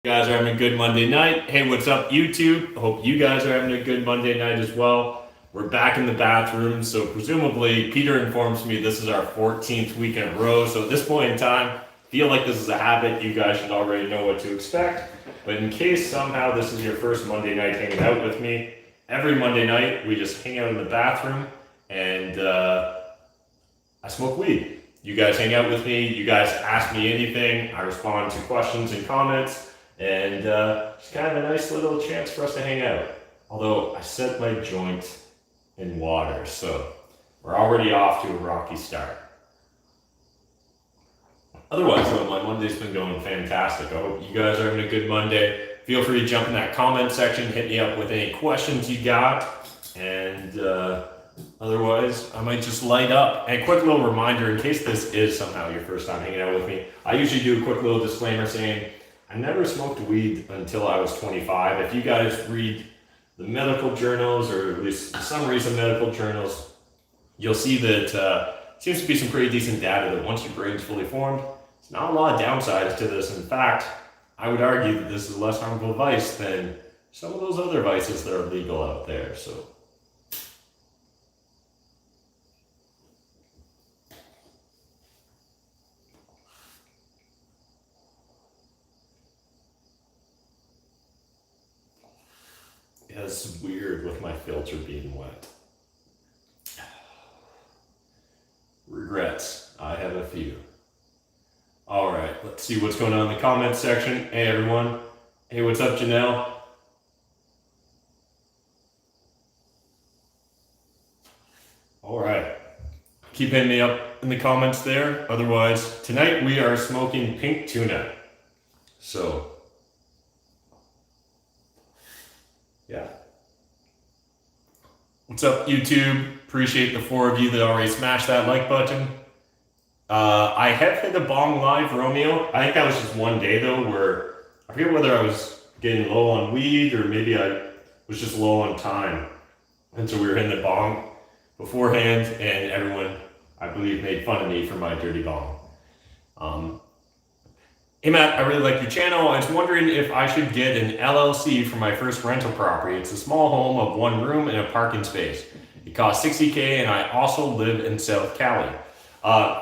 You guys are having a good Monday night. Hey, what's up, YouTube? I hope you guys are having a good Monday night as well. We're back in the bathroom, so presumably Peter informs me this is our 14th week in a row. So at this point in time, feel like this is a habit. You guys should already know what to expect. But in case somehow this is your first Monday night hanging out with me, every Monday night we just hang out in the bathroom and I smoke weed. You guys hang out with me. You guys ask me anything. I respond to questions and comments. And it's kind of a nice little chance for us to hang out. Although I set my joint in water, so we're already off to a rocky start. Otherwise, though, my Monday's been going fantastic. I hope you guys are having a good Monday. Feel free to jump in that comment section, hit me up with any questions you got, and otherwise, I might just light up. And a quick little reminder, in case this is somehow your first time hanging out with me, I usually do a quick little disclaimer saying, I never smoked weed until I was 25. If you guys read the medical journals, or at least summaries of medical journals, you'll see that seems to be some pretty decent data that once your brain's fully formed, there's not a lot of downsides to this. In fact, I would argue that this is a less harmful vice than some of those other vices that are legal out there. So yeah, it's weird with my filter being wet. Regrets. I have a few. All right, let's see what's going on in the comments section. Hey, everyone. Hey, what's up, Janelle? All right. Keep hitting me up in the comments there. Otherwise, tonight we are smoking pink tuna. So, yeah. What's up, YouTube? Appreciate the 4 of you that already smashed that like button. I have hit a bong live, Romeo. I think that was just one day though, where I forget whether I was getting low on weed or maybe I was just low on time. And so we were hitting the bong beforehand, and everyone, I believe, made fun of me for my dirty bong. Hey Matt, I really like your channel. I was wondering if I should get an LLC for my first rental property. It's a small home of 1 room and a parking space. It costs $60K, and I also live in South Cali.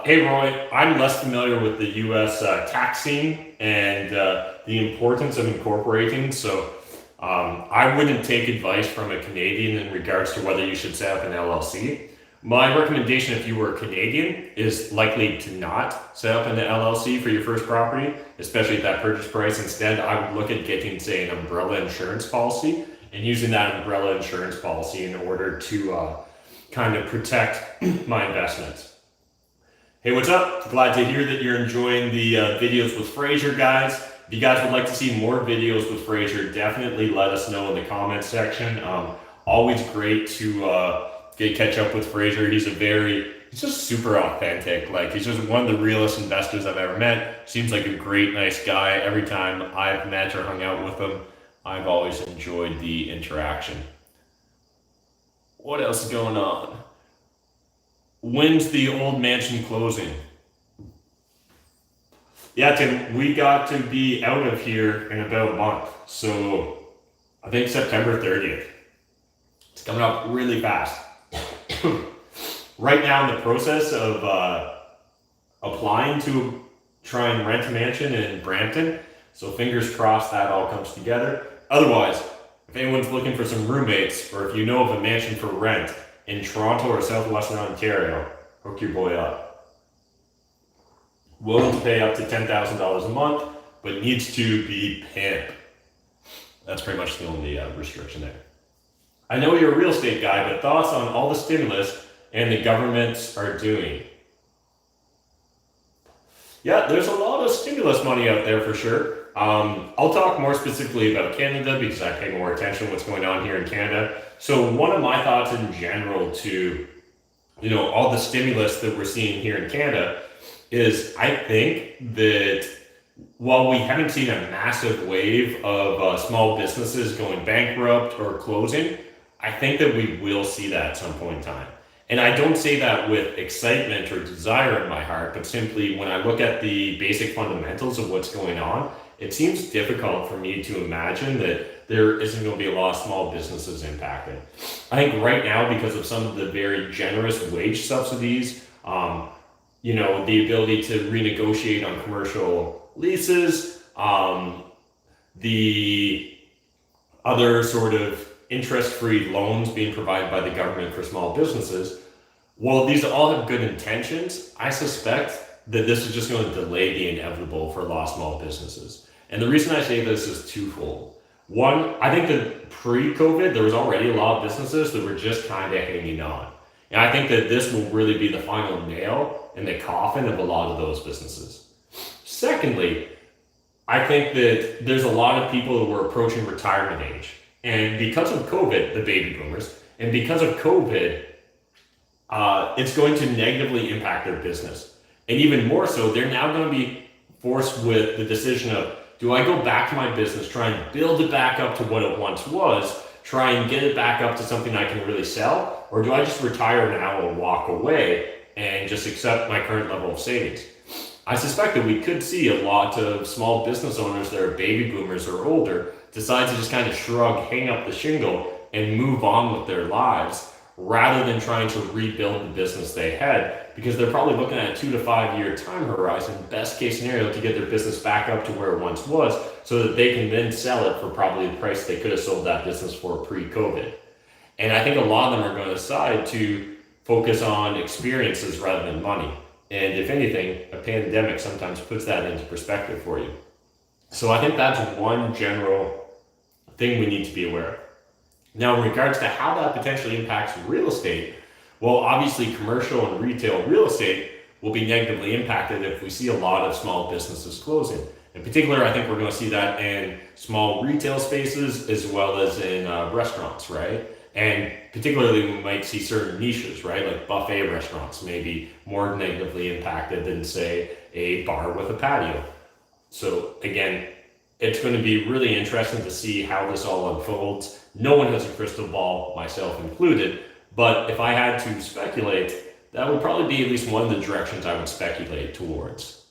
Hey Roy, I'm less familiar with the US tax scene and the importance of incorporating, so I wouldn't take advice from a Canadian in regards to whether you should set up an LLC. My recommendation, if you were a Canadian, is likely to not set up an LLC for your first property, especially at that purchase price. Instead, I would look at getting, say, an umbrella insurance policy and using that umbrella insurance policy in order to kind of protect my investments. Hey, what's up? Glad to hear that you're enjoying the videos with Fraser, guys. If you guys would like to see more videos with Fraser, definitely let us know in the comments section. Always great to catch up with Fraser. He's just super authentic. Like, he's just one of the realest investors I've ever met. Seems like a great, nice guy. Every time I've met or hung out with him, I've always enjoyed the interaction. What else is going on? When's the old mansion closing? Yeah, Tim, we got to be out of here in about a month. So I think September 30th. It's coming up really fast. Right now in the process of applying to try and rent a mansion in Brampton. So fingers crossed that all comes together. Otherwise, if anyone's looking for some roommates, or if you know of a mansion for rent in Toronto or Southwestern Ontario, hook your boy up. Willing to pay up to $10,000 a month, but needs to be pimp. That's pretty much the only restriction there. I know you're a real estate guy, but thoughts on all the stimulus and the governments are doing? Yeah, there's a lot of stimulus money out there for sure. I'll talk more specifically about Canada because I pay more attention to what's going on here in Canada. So one of my thoughts in general to, all the stimulus that we're seeing here in Canada is I think that while we haven't seen a massive wave of small businesses going bankrupt or closing, I think that we will see that at some point in time. And I don't say that with excitement or desire in my heart, but simply when I look at the basic fundamentals of what's going on, it seems difficult for me to imagine that there isn't going to be a lot of small businesses impacted. I think right now, because of some of the very generous wage subsidies, the ability to renegotiate on commercial leases, the other sort of interest-free loans being provided by the government for small businesses, while these all have good intentions, I suspect that this is just going to delay the inevitable for a lot of small businesses. And the reason I say this is twofold. One, I think that pre-COVID, there was already a lot of businesses that were just kind of hanging on. And I think that this will really be the final nail in the coffin of a lot of those businesses. Secondly, I think that there's a lot of people who are approaching retirement age. And because of COVID, the baby boomers, and because of COVID, it's going to negatively impact their business. And even more so, they're now going to be forced with the decision of, do I go back to my business, try and build it back up to what it once was, try and get it back up to something I can really sell, or do I just retire now and walk away and just accept my current level of savings? I suspect that we could see a lot of small business owners that are baby boomers or older decide to just kind of shrug, hang up the shingle, and move on with their lives rather than trying to rebuild the business they had, because they're probably looking at a 2 to 5 year time horizon, best case scenario, to get their business back up to where it once was so that they can then sell it for probably the price they could have sold that business for pre-COVID. And I think a lot of them are going to decide to focus on experiences rather than money. And if anything, a pandemic sometimes puts that into perspective for you. So I think that's one general thing we need to be aware of. Now, in regards to how that potentially impacts real estate, well, obviously commercial and retail real estate will be negatively impacted if we see a lot of small businesses closing. In particular, I think we're going to see that in small retail spaces as well as in restaurants, right? And particularly we might see certain niches, right? Like buffet restaurants may be more negatively impacted than, say, a bar with a patio. So again, it's going to be really interesting to see how this all unfolds. No one has a crystal ball, myself included, but if I had to speculate, that would probably be at least one of the directions I would speculate towards.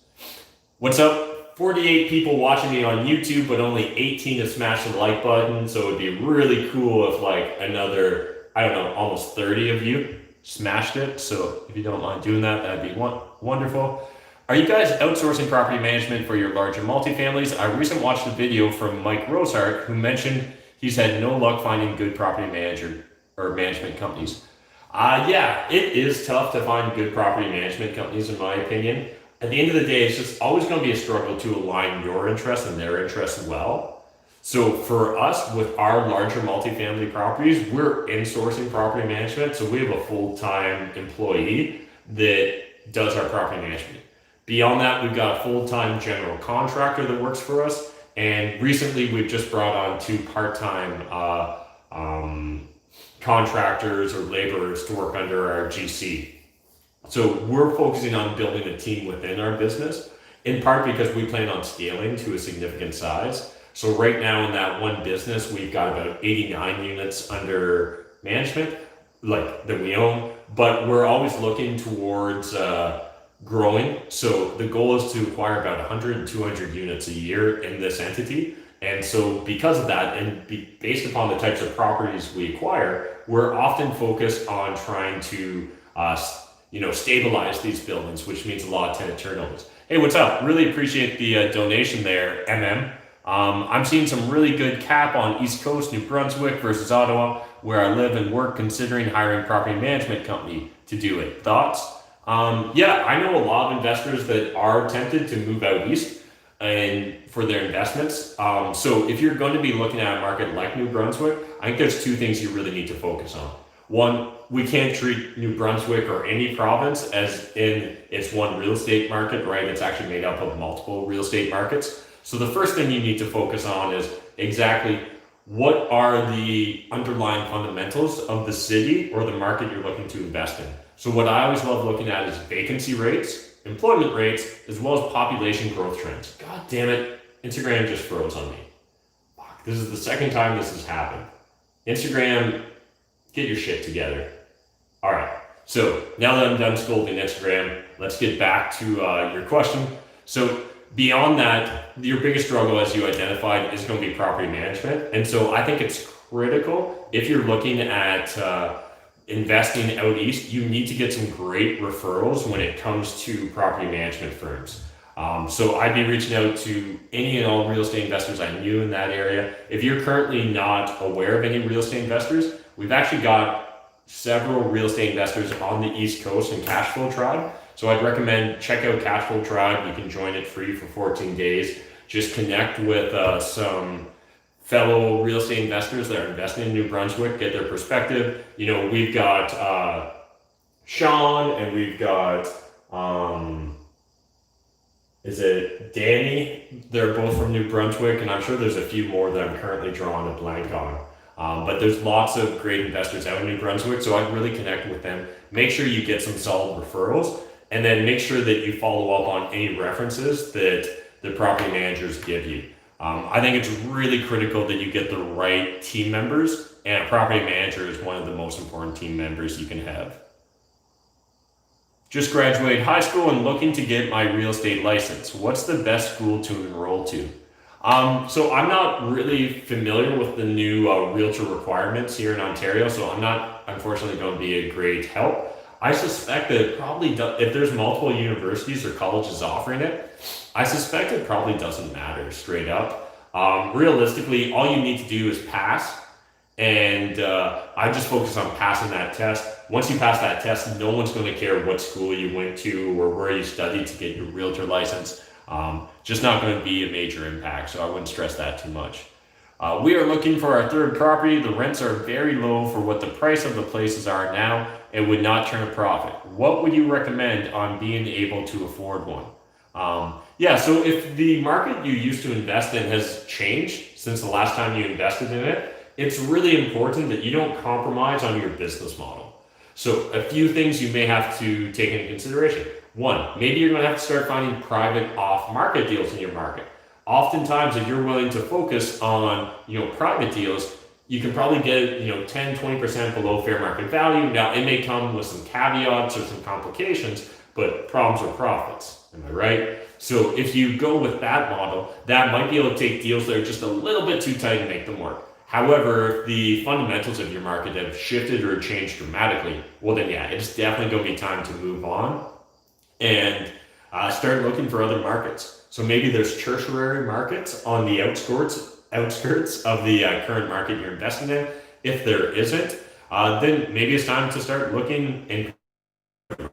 What's up? 48 people watching me on YouTube, but only 18 have smashed the like button, so it'd be really cool if like another, almost 30 of you smashed it. So if you don't mind doing that, that'd be wonderful. Are you guys outsourcing property management for your larger multifamilies? I recently watched a video from Mike Rosehart, who mentioned he's had no luck finding good property manager or management companies. Yeah, it is tough to find good property management companies, in my opinion. At the end of the day, it's just always going to be a struggle to align your interests and their interests well. So for us, with our larger multifamily properties, we're insourcing property management. So we have a full-time employee that does our property management. Beyond that, we've got a full-time general contractor that works for us. And recently, we've just brought on 2 part-time contractors or laborers to work under our GC. So we're focusing on building a team within our business, in part because we plan on scaling to a significant size. So right now in that one business, we've got about 89 units under management, like that we own, but we're always looking towards growing. So the goal is to acquire about 100 and 200 units a year in this entity. And so because of that, and based upon the types of properties we acquire, we're often focused on trying to stabilize these buildings, which means a lot of tenant turnovers. Hey, what's up? Really appreciate the donation there, MM. I'm seeing some really good cap on East Coast, New Brunswick versus Ottawa, where I live and work, considering hiring a property management company to do it. Thoughts? Yeah, I know a lot of investors that are tempted to move out east and for their investments. So if you're going to be looking at a market like New Brunswick, I think there's 2 things you really need to focus on. One, we can't treat New Brunswick or any province as in it's one real estate market, right? It's actually made up of multiple real estate markets. So the first thing you need to focus on is exactly what are the underlying fundamentals of the city or the market you're looking to invest in. So what I always love looking at is vacancy rates, employment rates, as well as population growth trends. God damn it, Instagram just froze on me. Fuck, this is the second time this has happened. Instagram, get your shit together. All right, so now that I'm done scolding Instagram, let's get back to your question. So beyond that, your biggest struggle, as you identified, is going to be property management. And so I think it's critical if you're looking at investing out east, you need to get some great referrals when it comes to property management firms. So I'd be reaching out to any and all real estate investors I knew in that area. If you're currently not aware of any real estate investors, we've actually got several real estate investors on the East Coast in Cashflow Tribe. So I'd recommend check out Cashflow Tribe. You can join it free for 14 days. Just connect with some fellow real estate investors that are investing in New Brunswick, get their perspective. You know, we've got Sean and we've got is it Danny? They're both from New Brunswick, and I'm sure there's a few more that I'm currently drawing a blank on. But there's lots of great investors out in New Brunswick, so I'd really connect with them. Make sure you get some solid referrals, and then make sure that you follow up on any references that the property managers give you. I think it's really critical that you get the right team members, and a property manager is one of the most important team members you can have. Just graduated high school and looking to get my real estate license. What's the best school to enroll to? So I'm not really familiar with the new realtor requirements here in Ontario, so I'm not unfortunately going to be a great help. I suspect that it probably if there's multiple universities or colleges offering it, I suspect it probably doesn't matter straight up. Realistically, all you need to do is pass, and I just focus on passing that test. Once you pass that test, no one's going to care what school you went to or where you studied to get your realtor license. Just not going to be a major impact, so I wouldn't stress that too much. We are looking for our third property. The rents are very low for what the price of the places are now. It would not turn a profit. What would you recommend on being able to afford one? So if the market you used to invest in has changed since the last time you invested in it, it's really important that you don't compromise on your business model. So a few things you may have to take into consideration. One, maybe you're going to have to start finding private off-market deals in your market. Oftentimes, if you're willing to focus on, private deals, you can probably get, 10, 20% below fair market value. Now, it may come with some caveats or some complications, but problems are profits. Am I right? So if you go with that model, that might be able to take deals that are just a little bit too tight and make them work. However, if the fundamentals of your market have shifted or changed dramatically, well then it's definitely going to be time to move on and start looking for other markets. So maybe there's tertiary markets on the outskirts of the current market you're investing in. If there isn't, then maybe it's time to start looking in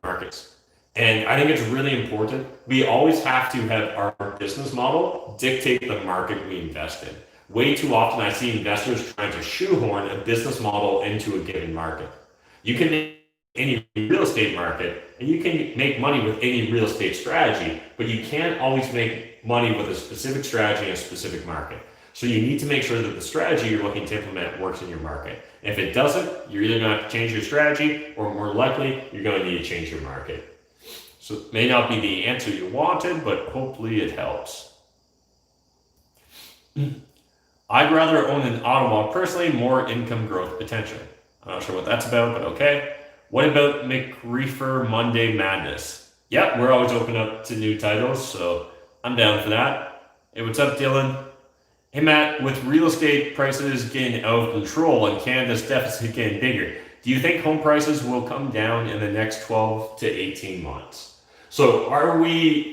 markets. And I think it's really important. We always have to have our business model dictate the market we invest in. Way too often I see investors trying to shoehorn a business model into a given market. You can make any real estate market and you can make money with any real estate strategy, but you can't always make money with a specific strategy in a specific market. So you need to make sure that the strategy you're looking to implement works in your market. If it doesn't, you're either going to have to change your strategy or more likely you're going to need to change your market. So it may not be the answer you wanted, but hopefully it helps. I'd rather own in Ottawa, personally, more income growth potential. I'm not sure what that's about, but okay. What about McKeefer Monday Madness? Yep, we're always open up to new titles, so I'm down for that. Hey, what's up, Dylan? Hey, Matt, with real estate prices getting out of control and Canada's deficit getting bigger, do you think home prices will come down in the next 12 to 18 months? So are we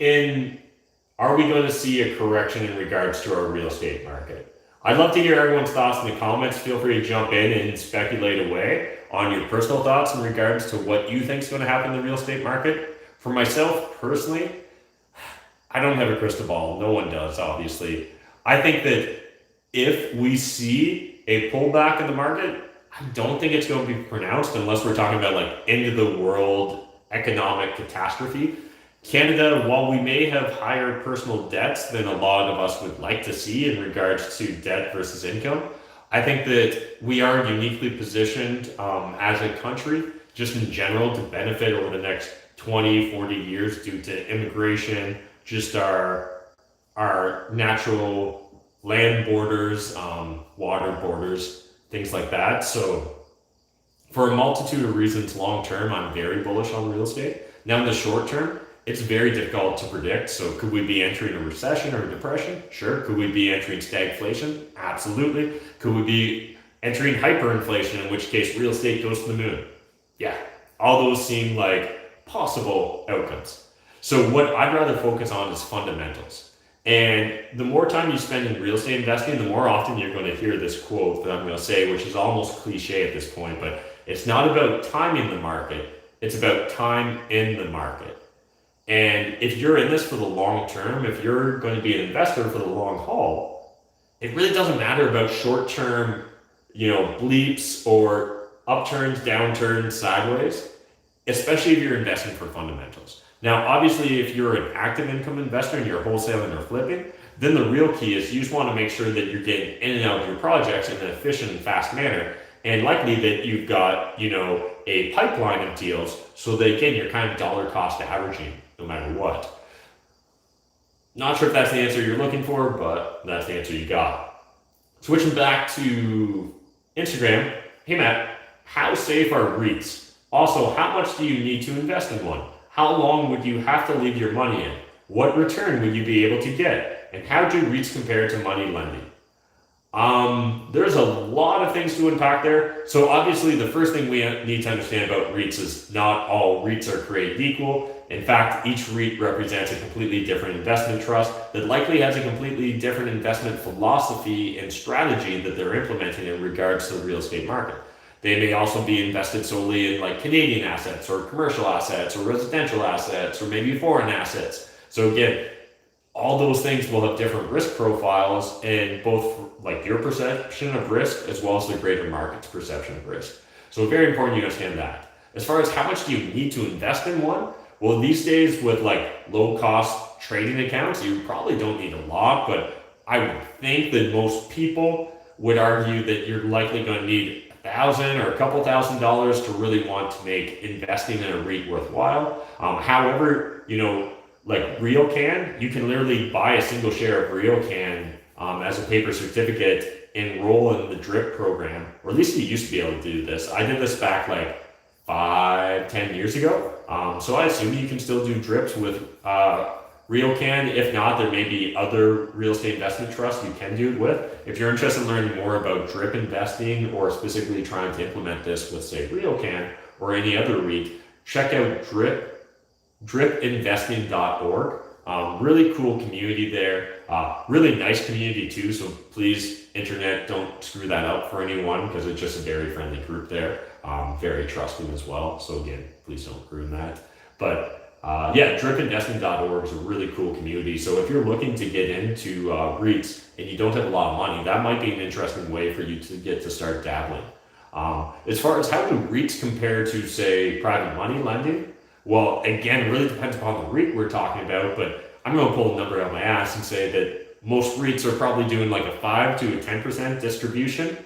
going to see a correction in regards to our real estate market? I'd love to hear everyone's thoughts in the comments. Feel free to jump in and speculate away on your personal thoughts in regards to what you think is going to happen in the real estate market. For myself personally, I don't have a crystal ball. No one does, obviously. I think that if we see a pullback in the market, I don't think it's going to be pronounced unless we're talking about like end of the world economic catastrophe. Canada, while we may have higher personal debts than a lot of us would like to see in regards to debt versus income, I think that we are uniquely positioned as a country, just in general, to benefit over the next 20, 40 years due to immigration, just our natural land borders, water borders, things like that. So for a multitude of reasons long term, I'm very bullish on real estate. Now in the short term, it's very difficult to predict. So could we be entering a recession or a depression? Sure. Could we be entering stagflation? Absolutely. Could we be entering hyperinflation, in which case real estate goes to the moon? Yeah. All those seem like possible outcomes. So what I'd rather focus on is fundamentals. And the more time you spend in real estate investing, the more often you're going to hear this quote that I'm going to say, which is almost cliche at this point, but it's not about timing the market, it's about time in the market. And if you're in this for the long term, if you're going to be an investor for the long haul, it really doesn't matter about short-term, bleeps or upturns, downturns, sideways, especially if you're investing for fundamentals. Now, obviously, if you're an active income investor and you're wholesaling or flipping, then the real key is you just want to make sure that you're getting in and out of your projects in an efficient and fast manner, and likely that you've got, a pipeline of deals so that, again, you're kind of dollar cost averaging no matter what. Not sure if that's the answer you're looking for, but that's the answer you got. Switching back to Instagram. Hey, Matt, how safe are REITs? Also, how much do you need to invest in one? How long would you have to leave your money in? What return would you be able to get? And how do REITs compare to money lending? There's a lot of things to unpack there. So obviously the first thing we need to understand about REITs is not all REITs are created equal. In fact, each REIT represents a completely different investment trust that likely has a completely different investment philosophy and strategy that they're implementing in regards to the real estate market. They may also be invested solely in like Canadian assets or commercial assets or residential assets or maybe foreign assets. So again, all those things will have different risk profiles and both like your perception of risk as well as the greater market's perception of risk. So very important you understand that. As far as how much do you need to invest in one? Well, these days with like low cost trading accounts, you probably don't need a lot, but I would think that most people would argue that you're likely going to need $1,000 or a couple $1,000s to really want to make investing in a REIT worthwhile. However, like RealCan, you can literally buy a single share of RealCan as a paper certificate, enroll in the DRIP program, or at least you used to be able to do this. I did this back like 5-10 years ago. So I assume you can still do DRIPs with RealCan. If not, there may be other real estate investment trusts you can do it with. If you're interested in learning more about DRIP investing or specifically trying to implement this with, say, RealCan or any other REIT, check out dripinvesting.org. Really cool community there. Really nice community too. So please, internet, don't screw that up for anyone because it's just a very friendly group there. Very trusting as well. So again, please don't ruin that. But dripinvesting.org is a really cool community. So if you're looking to get into REITs and you don't have a lot of money, that might be an interesting way for you to get to start dabbling. As far as how do REITs compare to, say, private money lending? Well, again, it really depends upon the REIT we're talking about, but I'm going to pull a number out of my ass and say that most REITs are probably doing like a 5 to a 10% distribution.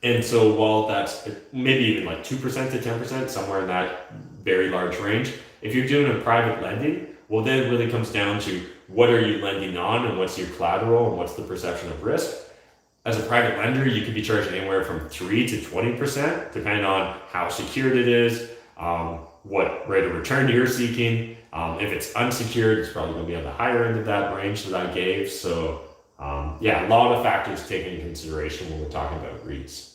And so while that's maybe even like 2% to 10%, somewhere in that very large range, if you're doing a private lending, well, then it really comes down to what are you lending on and what's your collateral and what's the perception of risk. As a private lender, you could be charging anywhere from 3 to 20%, depending on how secured it is, what rate of return you're seeking. If it's unsecured, it's probably going to be on the higher end of that range that I gave. So a lot of factors taken into consideration when we're talking about REITs.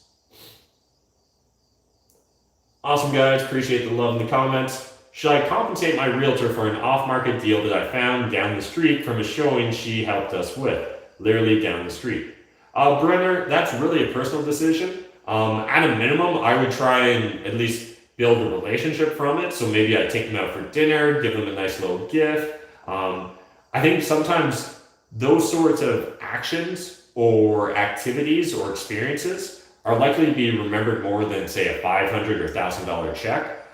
Awesome, guys. Appreciate the love in the comments. Should I compensate my realtor for an off-market deal that I found down the street from a showing she helped us with? Literally down the street. Brenner, that's really a personal decision. At a minimum, I would try and at least build a relationship from it. So maybe I'd take them out for dinner, give them a nice little gift. I think sometimes those sorts of actions or activities or experiences are likely to be remembered more than, say, a $500 or $1,000 check.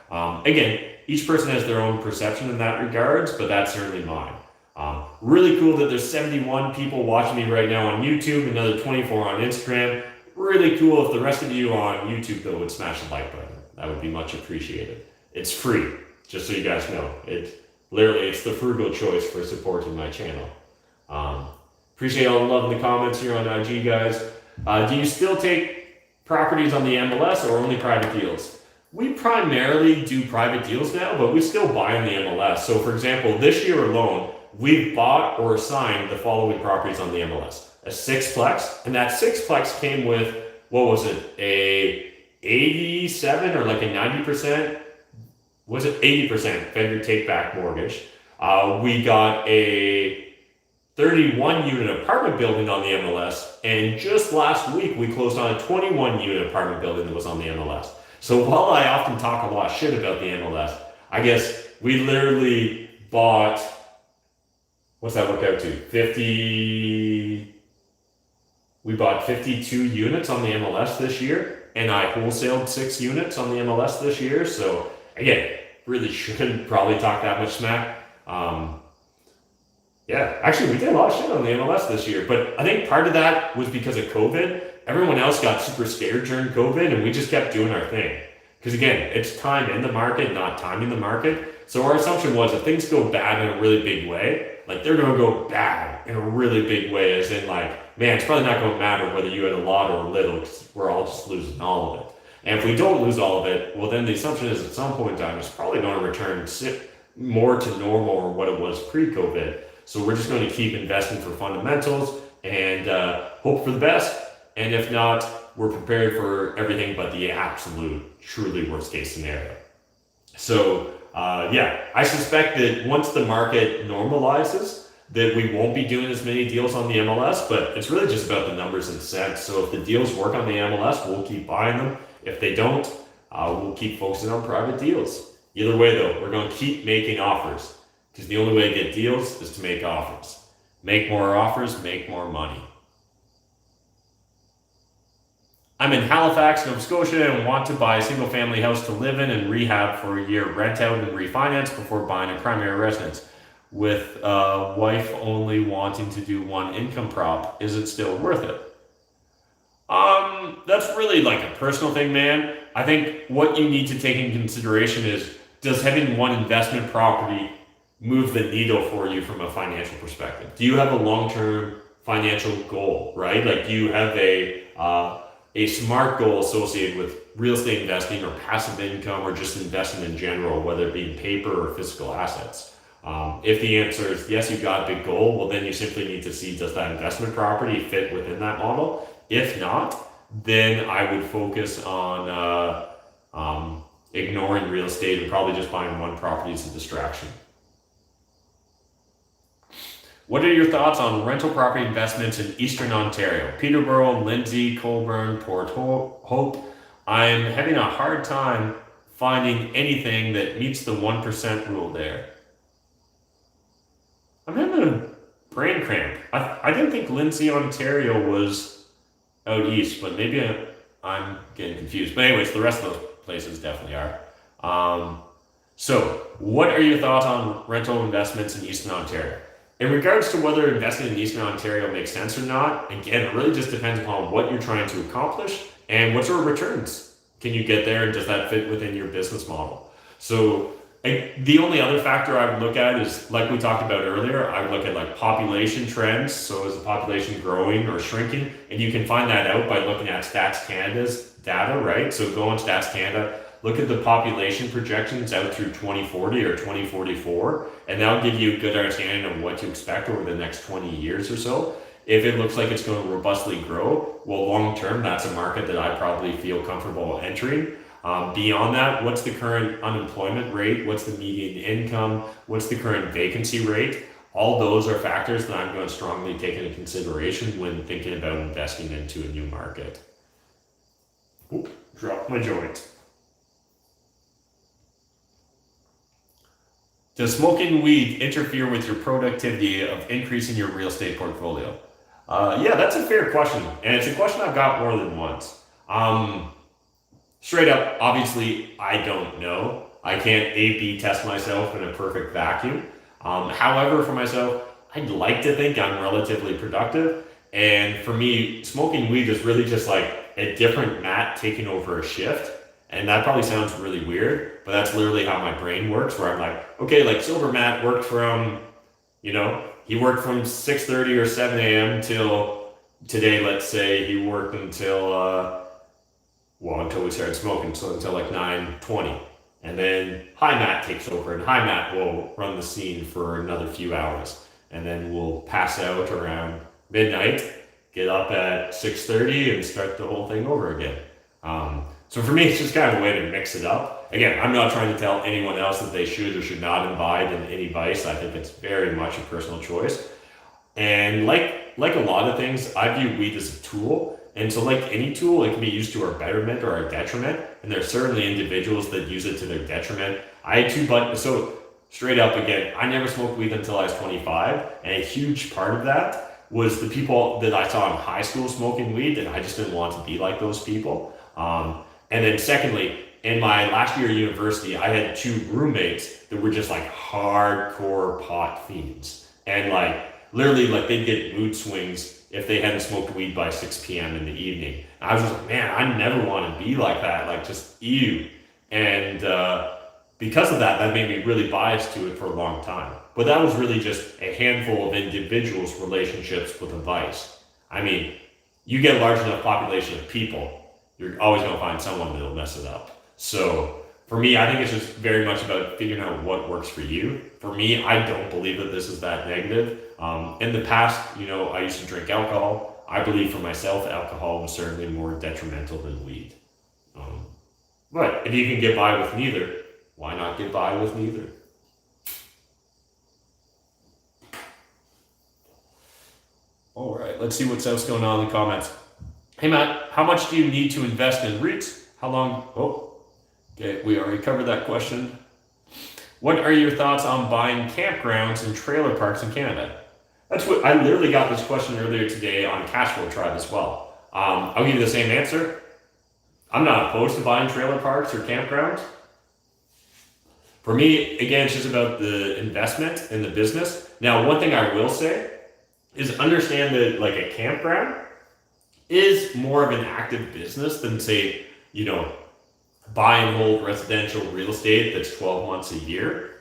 Again, each person has their own perception in that regards, but that's certainly mine. Really cool that there's 71 people watching me right now on YouTube, another 24 on Instagram. Really cool if the rest of you on YouTube, though, would smash the like button. That would be much appreciated. It's free, just so you guys know. It's the frugal choice for supporting my channel. Appreciate all the love in the comments here on IG, guys. Do you still take properties on the MLS or only private deals? We primarily do private deals now, but we still buy on the MLS. So for example, this year alone, we've bought or signed the following properties on the MLS. A sixplex, and that sixplex came with, what was it, a 87 or like a 90%, was it 80% vendor take back mortgage. We got a 31 unit apartment building on the MLS, and just last week we closed on a 21 unit apartment building that was on the MLS. So while I often talk a lot of shit about the MLS, I guess we literally bought, what's that work out to? We bought 52 units on the MLS this year, and I wholesaled 6 units on the MLS this year. So again, really shouldn't probably talk that much smack. Yeah, actually we did a lot of shit on the MLS this year, but I think part of that was because of COVID. Everyone else got super scared during COVID, and we just kept doing our thing. Because again, it's time in the market, not timing the market. So our assumption was if things go bad in a really big way, like they're gonna go bad in a really big way, as in like, man, it's probably not gonna matter whether you had a lot or a little, because we're all just losing all of it. And if we don't lose all of it, well then the assumption is at some point in time, it's probably gonna return more to normal or what it was pre-COVID. So we're just going to keep investing for fundamentals and hope for the best. And if not, we're prepared for everything but the absolute, truly worst case scenario. So yeah, I suspect that once the market normalizes, that we won't be doing as many deals on the MLS, but it's really just about the numbers and cents. So if the deals work on the MLS, we'll keep buying them. If they don't, we'll keep focusing on private deals. Either way though, we're going to keep making offers. Because the only way to get deals is to make offers. Make more offers, make more money. I'm in Halifax, Nova Scotia, and want to buy a single family house to live in and rehab for a year, rent out and refinance before buying a primary residence. With a wife only wanting to do one income prop, is it still worth it? That's really like a personal thing, man. I think what you need to take in consideration is, does having one investment property move the needle for you from a financial perspective? Do you have a long-term financial goal, right? Like, do you have a smart goal associated with real estate investing or passive income or just investing in general, whether it be in paper or physical assets? If the answer is yes, you've got a big goal, well then you simply need to see, does that investment property fit within that model? If not, then I would focus on ignoring real estate and probably just buying one property as a distraction. What are your thoughts on rental property investments in Eastern Ontario? Peterborough, Lindsay, Colborne, Port Hope. I'm having a hard time finding anything that meets the 1% rule there. I'm having a brain cramp. I didn't think Lindsay, Ontario was out east, but maybe I'm getting confused. But anyways, the rest of those places definitely are. So what are your thoughts on rental investments in Eastern Ontario? In regards to whether investing in Eastern Ontario makes sense or not, again, it really just depends upon what you're trying to accomplish and what sort of returns can you get there, and does that fit within your business model? So the only other factor I would look at is, like we talked about earlier, I would look at like population trends. So is the population growing or shrinking? And you can find that out by looking at Stats Canada's data, right? So go on Stats Canada, look at the population projections out through 2040 or 2044, and that'll give you a good understanding of what to expect over the next 20 years or so. If it looks like it's going to robustly grow, well, long term, that's a market that I probably feel comfortable entering. Beyond that, what's the current unemployment rate? What's the median income? What's the current vacancy rate? All those are factors that I'm going to strongly take into consideration when thinking about investing into a new market. Oop, dropped my joint. Does smoking weed interfere with your productivity of increasing your real estate portfolio? Yeah, that's a fair question. And it's a question I've got more than once. Straight up, obviously, I don't know. I can't A/B test myself in a perfect vacuum. However, for myself, I'd like to think I'm relatively productive. And for me, smoking weed is really just like a different Matt taking over a shift. And that probably sounds really weird, but that's literally how my brain works, where I'm like, okay, like Silver Matt worked from, he worked from 6:30 or 7 a.m. till today, let's say he worked until, well, until we started smoking, so until like 9:20. And then Hi Matt takes over, and Hi Matt will run the scene for another few hours. And then we'll pass out around midnight, get up at 6:30 and start the whole thing over again. So for me, it's just kind of a way to mix it up. Again, I'm not trying to tell anyone else that they should or should not imbibe in any vice. I think it's very much a personal choice. And like a lot of things, I view weed as a tool. And so like any tool, it can be used to our betterment or our detriment. And there's certainly individuals that use it to their detriment. I had two buddies, so straight up again, I never smoked weed until I was 25. And a huge part of that was the people that I saw in high school smoking weed, and I just didn't want to be like those people. And then secondly, in my last year of university, I had two roommates that were just like hardcore pot fiends. And like literally like they'd get mood swings if they hadn't smoked weed by 6 p.m. in the evening. And I was just like, man, I never want to be like that. Like just ew. And because of that, that made me really biased to it for a long time. But that was really just a handful of individuals' relationships with a vice. I mean, you get a large enough population of people, you're always going to find someone that'll mess it up. So for me, I think it's just very much about figuring out what works for you. For me, I don't believe that this is that negative. In the past, I used to drink alcohol. I believe for myself, alcohol was certainly more detrimental than weed. But if you can get by with neither, why not get by with neither? All right, let's see what's else going on in the comments. Hey Matt, how much do you need to invest in REITs? How long? Oh, okay, we already covered that question. What are your thoughts on buying campgrounds and trailer parks in Canada? That's what I literally got this question earlier today on Cashflow Tribe as well. I'll give you the same answer. I'm not opposed to buying trailer parks or campgrounds. For me, again, it's just about the investment in the business. Now, one thing I will say is understand that like a campground is more of an active business than say, buy and hold residential real estate that's 12 months a year.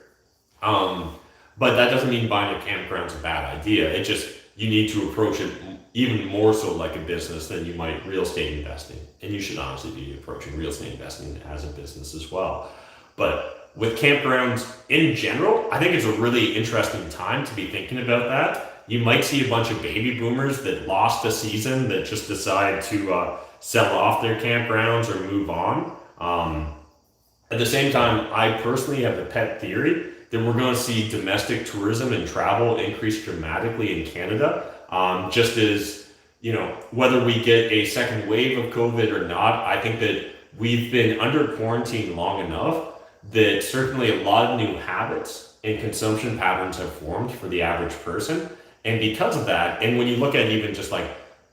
But that doesn't mean buying a campground's a bad idea. It just, you need to approach it even more so like a business than you might real estate investing. And you should honestly be approaching real estate investing as a business as well. But with campgrounds in general, I think it's a really interesting time to be thinking about that. You might see a bunch of baby boomers that lost a season that just decide to sell off their campgrounds or move on. At the same time, I personally have the pet theory that we're going to see domestic tourism and travel increase dramatically in Canada. Just as, whether we get a second wave of COVID or not, I think that we've been under quarantine long enough that certainly a lot of new habits and consumption patterns have formed for the average person. And because of that, and when you look at even just like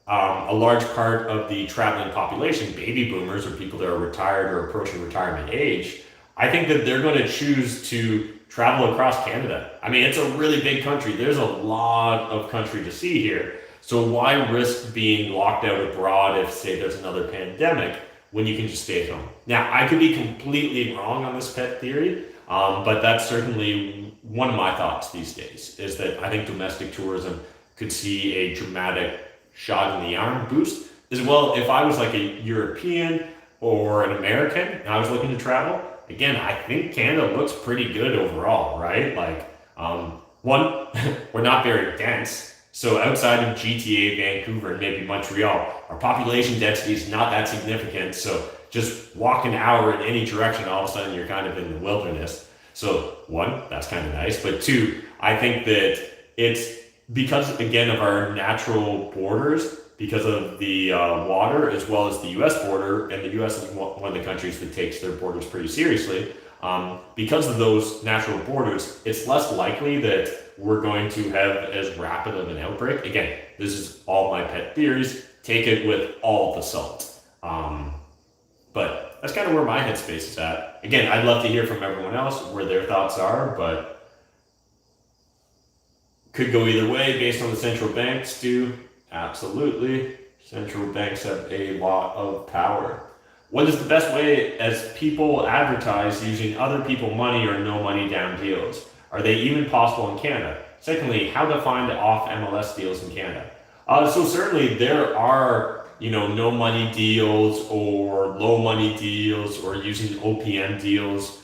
a large part of the traveling population, baby boomers or people that are retired or approaching retirement age, I think that they're going to choose to travel across Canada. I mean, it's a really big country. There's a lot of country to see here. So why risk being locked out abroad if, say, there's another pandemic when you can just stay at home? Now, I could be completely wrong on this pet theory, but that's certainly one of my thoughts these days, is that I think domestic tourism could see a dramatic shot in the arm boost. As well, if I was like a European or an American and I was looking to travel, again, I think Canada looks pretty good overall, right? Like, one, we're not very dense. So outside of GTA, Vancouver, and maybe Montreal, our population density is not that significant. So just walk an hour in any direction, all of a sudden you're kind of in the wilderness. So one, that's kind of nice. But two, I think that it's because, again, of our natural borders, because of the water, as well as the U.S. border, and the U.S. is one of the countries that takes their borders pretty seriously. Because of those natural borders, it's less likely that we're going to have as rapid of an outbreak. Again, this is all my pet theories. Take it with all the salt. But that's kind of where my headspace is at. Again, I'd love to hear from everyone else where their thoughts are, but could go either way based on the central banks do. Absolutely. Central banks have a lot of power. What is the best way as people advertise using other people money or no money down deals? Are they even possible in Canada? Secondly, how to find off MLS deals in Canada? So certainly there are no money deals or low money deals or using OPM deals.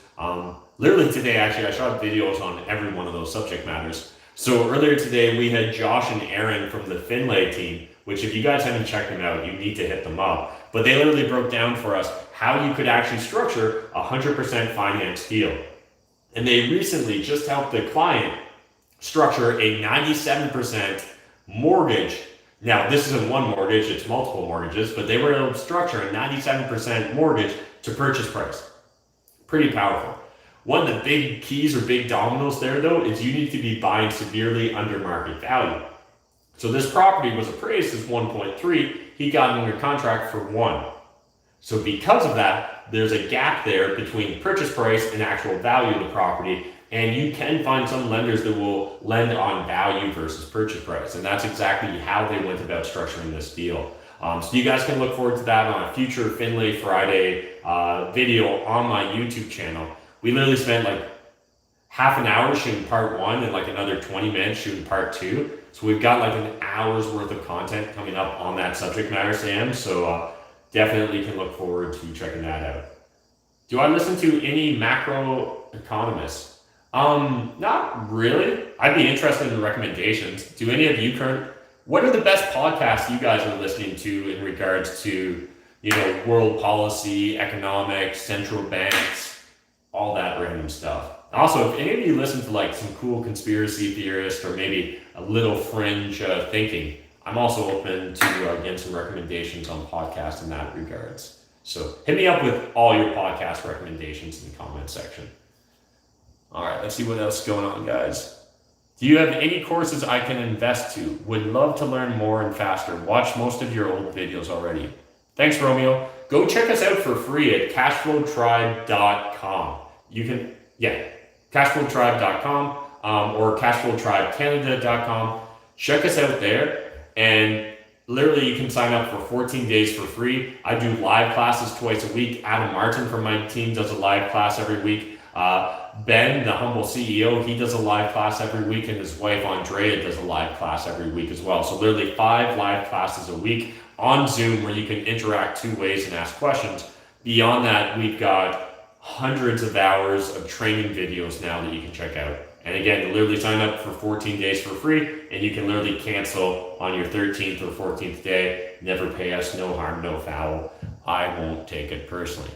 Literally today, actually, I shot videos on every one of those subject matters. So earlier today, we had Josh and Aaron from the Finlay team, which if you guys haven't checked them out, you need to hit them up. But they literally broke down for us how you could actually structure a 100% finance deal. And they recently just helped the client structure a 97% mortgage. Now, this isn't one mortgage, it's multiple mortgages, but they were able to structure a 97% mortgage to purchase price. Pretty powerful. One of the big keys or big dominoes there, though, is you need to be buying severely under market value. So this property was appraised as 1.3, he got under contract for 1. So because of that, there's a gap there between purchase price and actual value of the property. And you can find some lenders that will lend on value versus purchase price. And that's exactly how they went about structuring this deal. So you guys can look forward to that on a future Finlay Friday video on my YouTube channel. We literally spent like half an hour shooting part 1 and like another 20 minutes shooting part 2. So we've got like an hour's worth of content coming up on that subject matter, Sam. So definitely can look forward to checking that out. Do I listen to any macro economists? Not really. I'd be interested in recommendations. Do any of you what are the best podcasts you guys are listening to in regards to, world policy, economics, central banks, all that random stuff? Also, if any of you listen to like some cool conspiracy theorists or maybe a little fringe thinking, I'm also open to getting some recommendations on podcasts in that regards. So hit me up with all your podcast recommendations in the comment section. All right, let's see what else is going on, guys. Do you have any courses I can invest to? Would love to learn more and faster. Watch most of your old videos already. Thanks, Romeo. Go check us out for free at cashflowtribe.com. You can, cashflowtribe.com or cashflowtribecanada.com. Check us out there, and literally you can sign up for 14 days for free. I do live classes twice a week. Adam Martin from my team does a live class every week. Ben, the humble CEO, he does a live class every week, and his wife Andrea does a live class every week as well. So literally 5 live classes a week on Zoom where you can interact 2 ways and ask questions. Beyond that, we've got hundreds of hours of training videos now that you can check out. And again, literally sign up for 14 days for free, and you can literally cancel on your 13th or 14th day. Never pay us, no harm, no foul. I won't take it personally.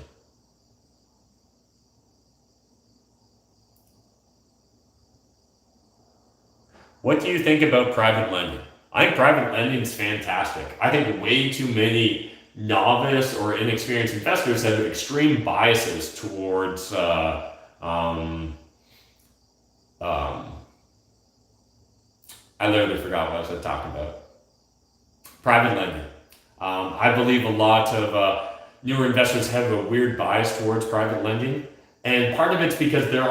What do you think about private lending? I think private lending is fantastic. I think way too many novice or inexperienced investors have extreme biases towards I literally forgot what I was talking about. Private lending. I believe a lot of newer investors have a weird bias towards private lending, and part of it's because they're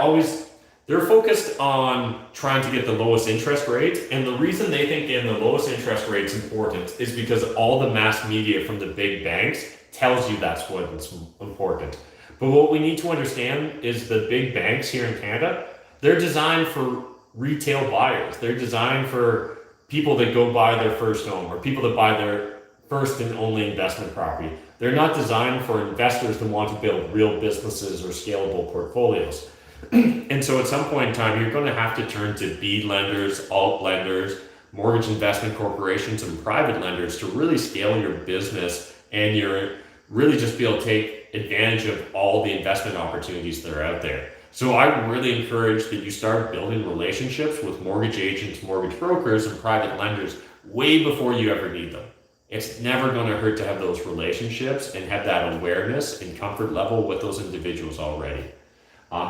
focused on trying to get the lowest interest rate. And the reason they think getting the lowest interest rate is important is because all the mass media from the big banks tells you that's what's important. But what we need to understand is the big banks here in Canada, they're designed for retail buyers. They're designed for people that go buy their first home or people that buy their first and only investment property. They're not designed for investors that want to build real businesses or scalable portfolios. And so at some point in time, you're going to have to turn to B lenders, alt lenders, mortgage investment corporations, and private lenders to really scale your business, and you're really just be able to take advantage of all the investment opportunities that are out there. So I really encourage that you start building relationships with mortgage agents, mortgage brokers, and private lenders way before you ever need them. It's never going to hurt to have those relationships and have that awareness and comfort level with those individuals already.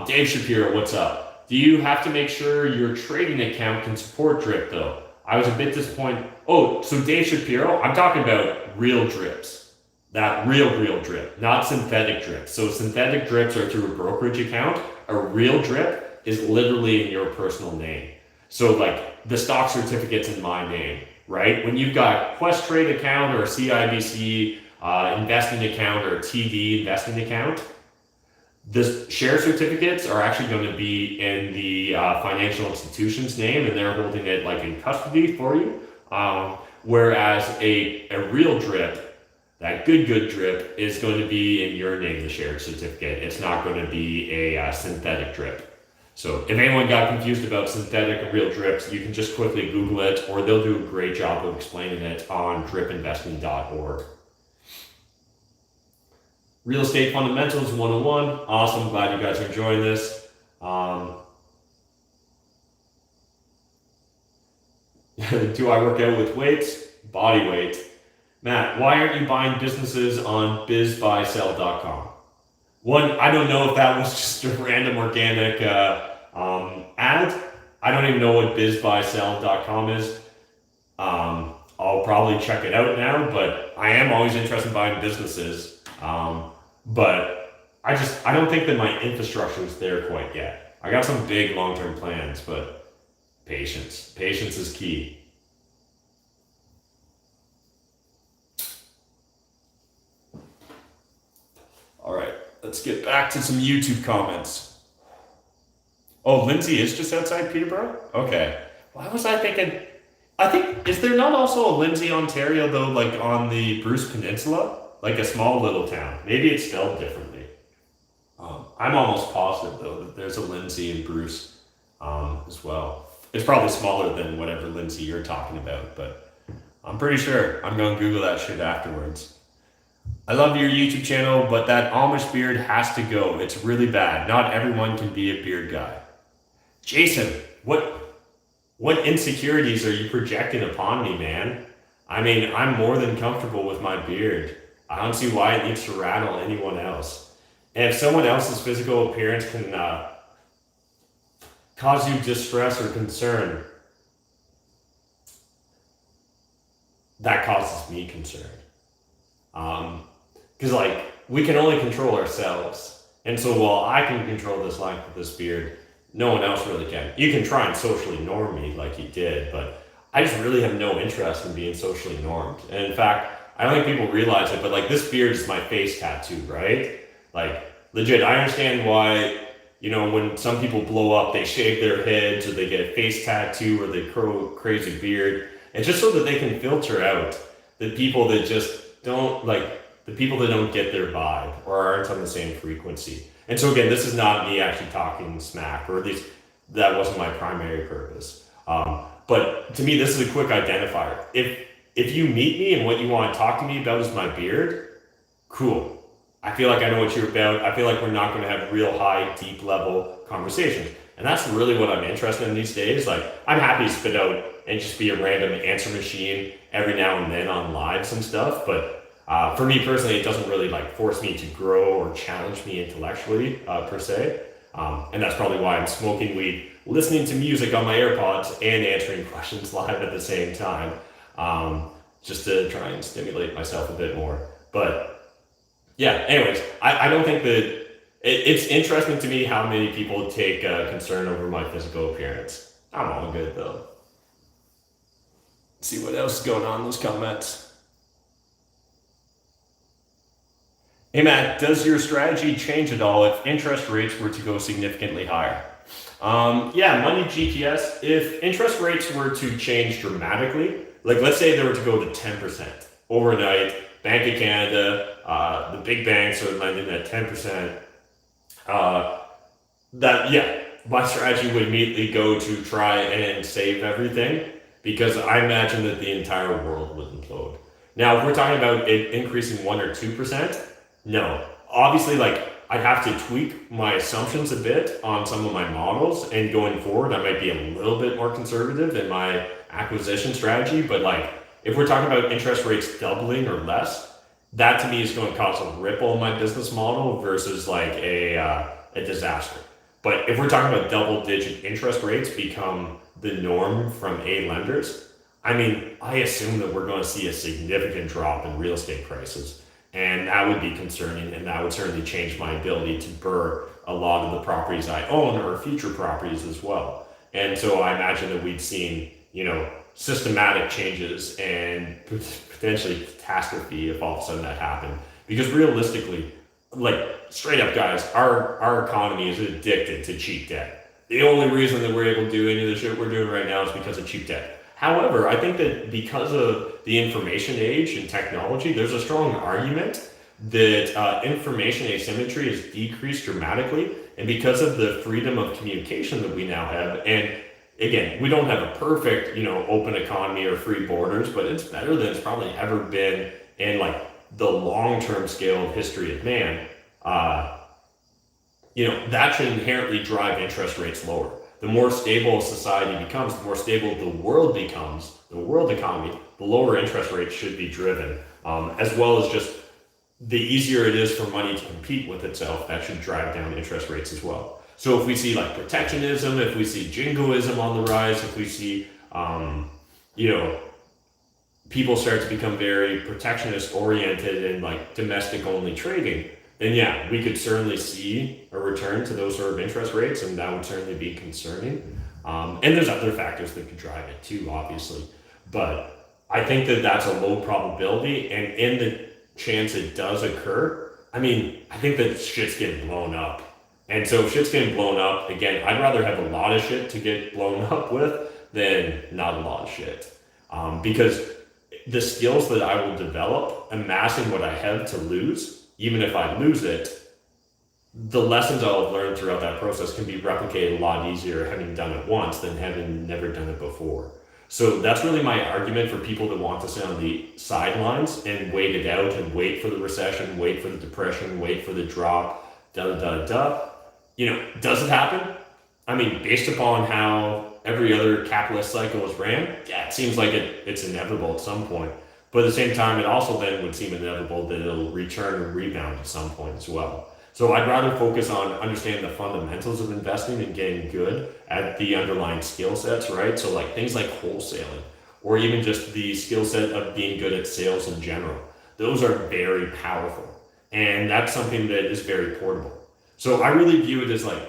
Dave Shapiro, what's up? Do you have to make sure your trading account can support drip though? I was a bit disappointed. Oh, so Dave Shapiro, I'm talking about real drips. That real drip, not synthetic drips. So synthetic drips are through a brokerage account. A real drip is literally in your personal name. So like the stock certificate's in my name, right? When you've got Quest Trade account or a CIBC investing account or a TD investing account, the share certificates are actually going to be in the financial institution's name, and they're holding it like in custody for you. Whereas a real drip, That good drip is going to be in your name, the shared certificate. It's not going to be a synthetic drip. So if anyone got confused about synthetic and real drips, you can just quickly Google it, or they'll do a great job of explaining it on dripinvesting.org. Real Estate Fundamentals 101. Awesome. Glad you guys are enjoying this. Do I work out with weights? Body weight. Matt, why aren't you buying businesses on bizbuysell.com? One, I don't know if that was just a random organic ad. I don't even know what bizbuysell.com is. I'll probably check it out now, but I am always interested in buying businesses. But I don't think that my infrastructure is there quite yet. I got some big long-term plans, but patience is key. All right, let's get back to some YouTube comments. Oh, Lindsay is just outside Peterborough? Okay. Why was I thinking? I think, is there not also a Lindsay, Ontario, though, like on the Bruce Peninsula? Like a small little town. Maybe it's spelled differently. I'm almost positive, though, that there's a Lindsay in Bruce as well. It's probably smaller than whatever Lindsay you're talking about, but I'm pretty sure. I'm going to Google that shit afterwards. I love your YouTube channel, but that Amish beard has to go. It's really bad. Not everyone can be a beard guy. Jason, what insecurities are you projecting upon me, man? I mean, I'm more than comfortable with my beard. I don't see why it needs to rattle anyone else. And if someone else's physical appearance can cause you distress or concern, that causes me concern. Because like, we can only control ourselves. And so while I can control this length of this beard, no one else really can. You can try and socially norm me like you did, but I just really have no interest in being socially normed. And in fact, I don't think people realize it, but like this beard is my face tattoo, right? Like legit, I understand why, you know, when some people blow up, they shave their heads or they get a face tattoo or they grow a crazy beard. It's just so that they can filter out the people that just don't like, the people that don't get their vibe or aren't on the same frequency. And so again, this is not me actually talking smack, or at least that wasn't my primary purpose. But to me, this is a quick identifier. If you meet me and what you want to talk to me about is my beard, cool. I feel like I know what you're about. I feel like we're not going to have real high, deep level conversations. And that's really what I'm interested in these days. Like, I'm happy to spit out and just be a random answer machine every now and then on lives and stuff. But for me personally, it doesn't really like force me to grow or challenge me intellectually per se. And that's probably why I'm smoking weed, listening to music on my AirPods and answering questions live at the same time, just to try and stimulate myself a bit more. But yeah, anyways, I don't think that it's interesting to me how many people take concern over my physical appearance. I'm all good though. Let's see what else is going on in those comments. Hey Matt, does your strategy change at all if interest rates were to go significantly higher? Yeah, Money GPS, if interest rates were to change dramatically, like let's say they were to go to 10% overnight, Bank of Canada, the big banks are lending at 10%, my strategy would immediately go to try and save everything, because I imagine that the entire world would implode. Now, if we're talking about it increasing 1 or 2%, no. Obviously, like, I'd have to tweak my assumptions a bit on some of my models, and going forward, I might be a little bit more conservative in my acquisition strategy, but like, if we're talking about interest rates doubling or less, that to me is going to cause a ripple in my business model versus like a disaster. But if we're talking about double-digit interest rates become the norm from lenders, I mean, I assume that we're going to see a significant drop in real estate prices. And that would be concerning, and that would certainly change my ability to burr a lot of the properties I own or future properties as well. And so I imagine that we'd seen, you know, systematic changes and potentially catastrophe if all of a sudden that happened. Because realistically, like straight up guys, our economy is addicted to cheap debt. The only reason that we're able to do any of the shit we're doing right now is because of cheap debt. However, I think that because of the information age and technology, there's a strong argument that information asymmetry has decreased dramatically. And because of the freedom of communication that we now have, and again, we don't have a perfect, open economy or free borders, but it's better than it's probably ever been in like the long-term scale of history of man. That should inherently drive interest rates lower. The more stable society becomes, the more stable the world becomes, the world economy, the lower interest rates should be driven, as well as just the easier it is for money to compete with itself. That should drive down interest rates as well. So if we see like protectionism, if we see jingoism on the rise, if we see, people start to become very protectionist oriented and like domestic only trading, then yeah, we could certainly see a return to those sort of interest rates, and that would certainly be concerning. And there's other factors that could drive it too, obviously. But I think that that's a low probability, and in the chance it does occur, I think that shit's getting blown up. And so if shit's getting blown up, again, I'd rather have a lot of shit to get blown up with than not a lot of shit. Because the skills that I will develop, amassing what I have to lose, even if I lose it, the lessons I'll have learned throughout that process can be replicated a lot easier having done it once than having never done it before. So that's really my argument for people that want to sit on the sidelines and wait it out and wait for the recession, wait for the depression, wait for the drop, does it happen? Based upon how every other capitalist cycle is ran, yeah, it seems like it's inevitable at some point. But at the same time, it also then would seem inevitable that it'll return and rebound at some point as well. So I'd rather focus on understanding the fundamentals of investing and getting good at the underlying skill sets, right? So like things like wholesaling, or even just the skill set of being good at sales in general. Those are very powerful. And that's something that is very portable. So I really view it as like,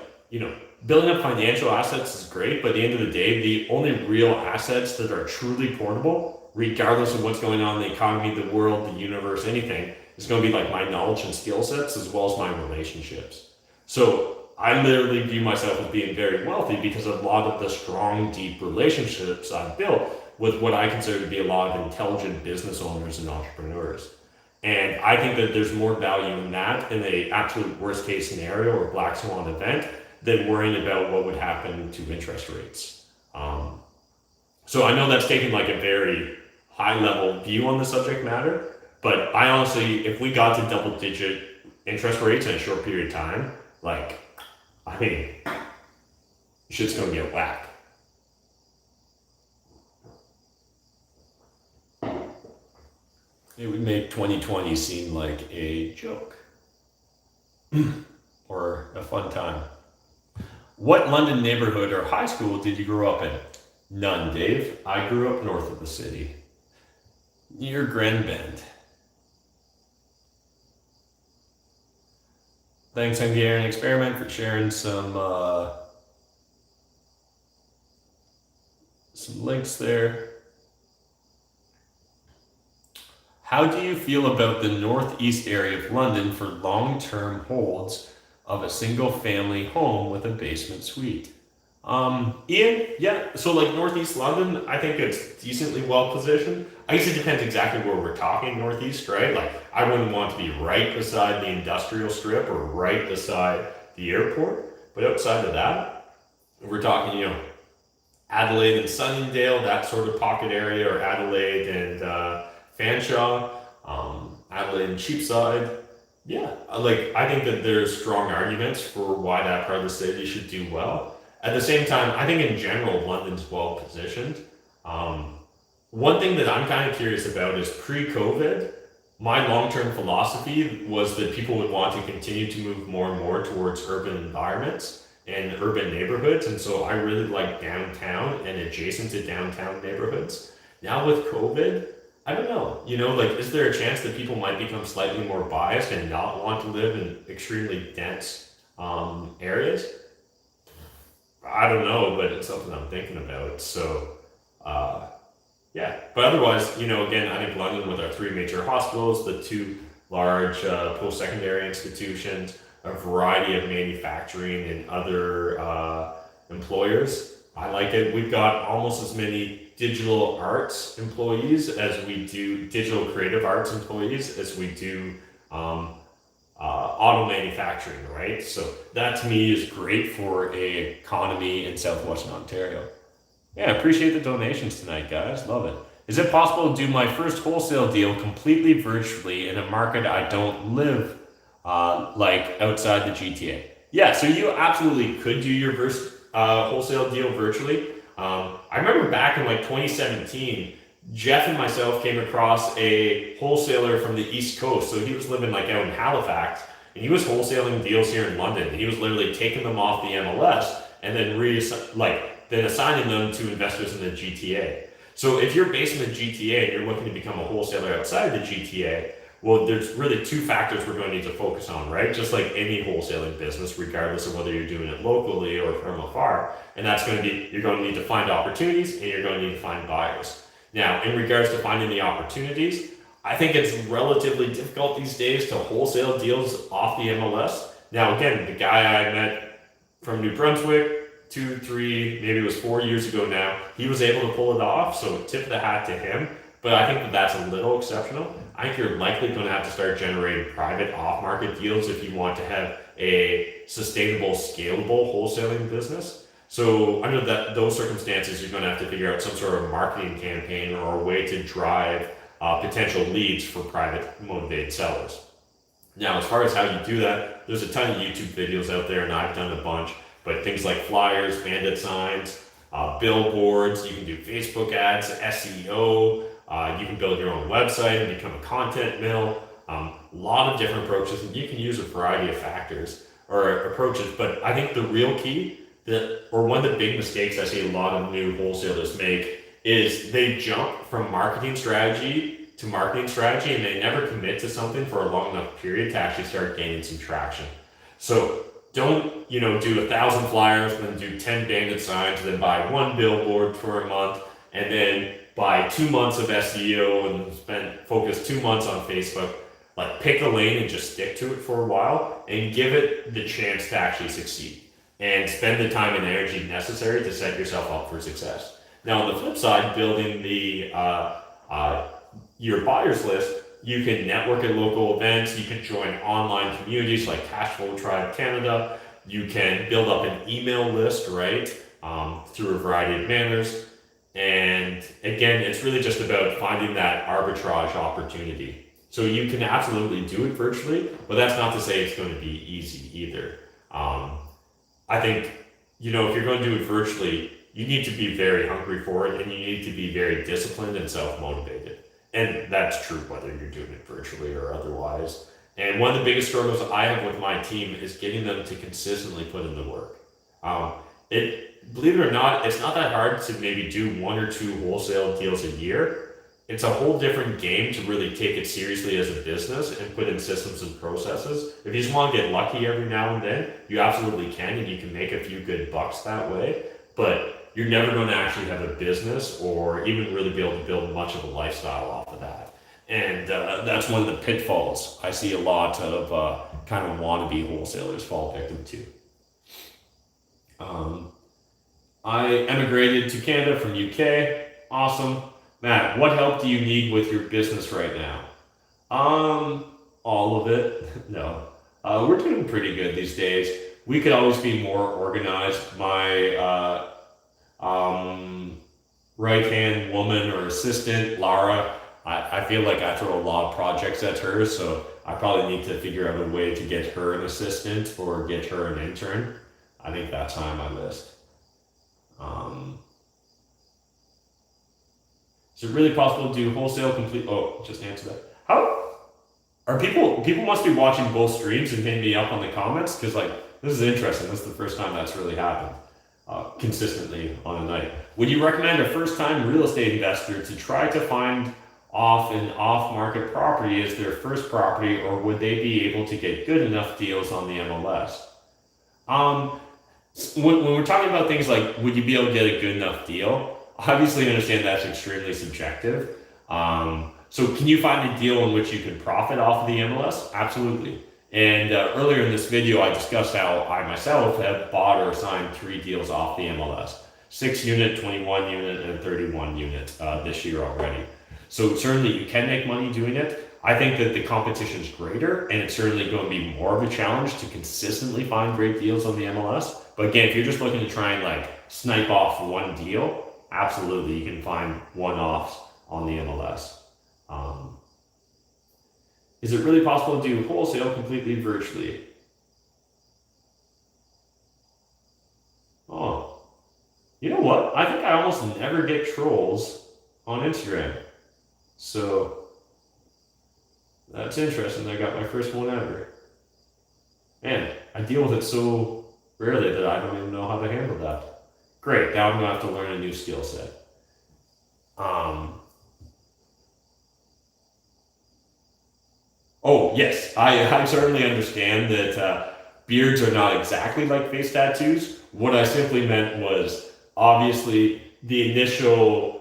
building up financial assets is great, but at the end of the day, the only real assets that are truly portable, regardless of what's going on in the economy, the world, the universe, anything, is going to be like my knowledge and skill sets as well as my relationships. So I literally view myself as being very wealthy because of a lot of the strong, deep relationships I've built with what I consider to be a lot of intelligent business owners and entrepreneurs. And I think that there's more value in that in a absolute worst case scenario or black swan event than worrying about what would happen to interest rates. So I know that's taking like a very high level view on the subject matter, but I honestly, if we got to double digit interest rates in a short period of time, shit's gonna get whacked. It would make 2020 seem like a joke or a fun time. What London neighborhood or high school did you grow up in? None, Dave. I grew up north of the city, near Grand Bend. Thanks, Hungarian Experiment, for sharing some links there. How do you feel about the northeast area of London for long-term holds of a single-family home with a basement suite? Ian, yeah, so like northeast London, I think it's decently well positioned. I guess it depends exactly where we're talking northeast, right? Like I wouldn't want to be right beside the industrial strip or right beside the airport, but outside of that, we're talking, Adelaide and Sunningdale, that sort of pocket area, or Adelaide and Fanshawe, Adelaide and Cheapside. Yeah, I think that there's strong arguments for why that part of the city should do well. At the same time, I think in general, London's well positioned. One thing that I'm kind of curious about is pre-COVID, my long-term philosophy was that people would want to continue to move more and more towards urban environments and urban neighborhoods. And so I really like downtown and adjacent to downtown neighborhoods. Now with COVID, I don't know, is there a chance that people might become slightly more biased and not want to live in extremely dense areas? I don't know, but it's something I'm thinking about. So, yeah. But otherwise, again, I think London with our 3 major hospitals, the 2 large post-secondary institutions, a variety of manufacturing and other employers, I like it. We've got almost as many digital arts employees as we do digital creative arts employees as we do auto manufacturing, right? So that to me is great for a economy in Southwestern Ontario. Yeah, appreciate the donations tonight, guys. Love it. Is it possible to do my first wholesale deal completely virtually in a market I don't live like outside the GTA? Yeah, so you absolutely could do your first wholesale deal virtually. I remember back in like 2017, Jeff and myself came across a wholesaler from the East Coast. So he was living like out in Halifax, and he was wholesaling deals here in London. He was literally taking them off the MLS and then then assigning them to investors in the GTA. So if you're based in the GTA and you're looking to become a wholesaler outside the GTA, well, there's really two factors we're going to need to focus on, right? Just like any wholesaling business, regardless of whether you're doing it locally or from afar. And that's going to be, you're going to need to find opportunities and you're going to need to find buyers. Now, in regards to finding the opportunities, I think it's relatively difficult these days to wholesale deals off the MLS. Now, again, the guy I met from New Brunswick, 2, 3, maybe it was 4 years ago now, he was able to pull it off, so tip of the hat to him. But I think that's a little exceptional. I think you're likely going to have to start generating private off-market deals if you want to have a sustainable, scalable wholesaling business. So under those circumstances, you're going to have to figure out some sort of marketing campaign or a way to drive potential leads for private motivated sellers. Now, as far as how you do that, there's a ton of YouTube videos out there, and I've done a bunch. But things like flyers, bandit signs, billboards, you can do Facebook ads, SEO, you can build your own website and become a content mill. A lot of different approaches, and you can use a variety of factors or approaches. But I think the real key, one of the big mistakes I see a lot of new wholesalers make is they jump from marketing strategy to marketing strategy, and they never commit to something for a long enough period to actually start gaining some traction. So don't, do 1,000 flyers, then do 10 bandit signs, then buy 1 billboard for a month, and then buy 2 months of SEO and focus 2 months on Facebook. Like, pick a lane and just stick to it for a while and give it the chance to actually succeed and spend the time and energy necessary to set yourself up for success. Now, on the flip side, building your buyers list, you can network at local events, you can join online communities like Cashflow Tribe Canada, you can build up an email list, right, through a variety of manners. And again, it's really just about finding that arbitrage opportunity. So you can absolutely do it virtually, but that's not to say it's going to be easy either. I think, if you're going to do it virtually, you need to be very hungry for it, and you need to be very disciplined and self-motivated. And that's true whether you're doing it virtually or otherwise. And one of the biggest struggles I have with my team is getting them to consistently put in the work. Believe it or not, it's not that hard to maybe do 1 or 2 wholesale deals a year. It's a whole different game to really take it seriously as a business and put in systems and processes. If you just want to get lucky every now and then, you absolutely can, and you can make a few good bucks that way. But you're never going to actually have a business or even really be able to build much of a lifestyle off of that. And that's one of the pitfalls I see a lot of kind of wannabe wholesalers fall victim to. I emigrated to Canada from UK. Awesome. Matt, what help do you need with your business right now? All of it. No. We're doing pretty good these days. We could always be more organized. My right-hand woman or assistant, Lara, I feel like I throw a lot of projects at her, so I probably need to figure out a way to get her an assistant or get her an intern. I think that's high on my list. Is it really possible to do wholesale complete? Oh, just answer that. How are people must be watching both streams and hitting me up on the comments? Because this is interesting. This is the first time that's really happened consistently on a night. Would you recommend a first-time real estate investor to try to find an off-market property as their first property, or would they be able to get good enough deals on the MLS? When we're talking about things like, would you be able to get a good enough deal? Obviously, I understand that's extremely subjective. So can you find a deal in which you can profit off of the MLS? Absolutely. And earlier in this video, I discussed how I myself have bought or signed 3 deals off the MLS. 6 unit, 21 unit, and 31 unit this year already. So certainly you can make money doing it. I think that the competition is greater, and it's certainly going to be more of a challenge to consistently find great deals on the MLS. But again, if you're just looking to try and like snipe off one deal, absolutely you can find one-offs on the MLS. Is it really possible to do wholesale completely virtually? Oh, you know what? I think I almost never get trolls on Instagram. So that's interesting. I got my first one ever. Man, I deal with it so rarely that I don't even know how to handle that. Great, now I'm gonna have to learn a new skill set. Oh yes, I certainly understand that beards are not exactly like face tattoos. What I simply meant was obviously the initial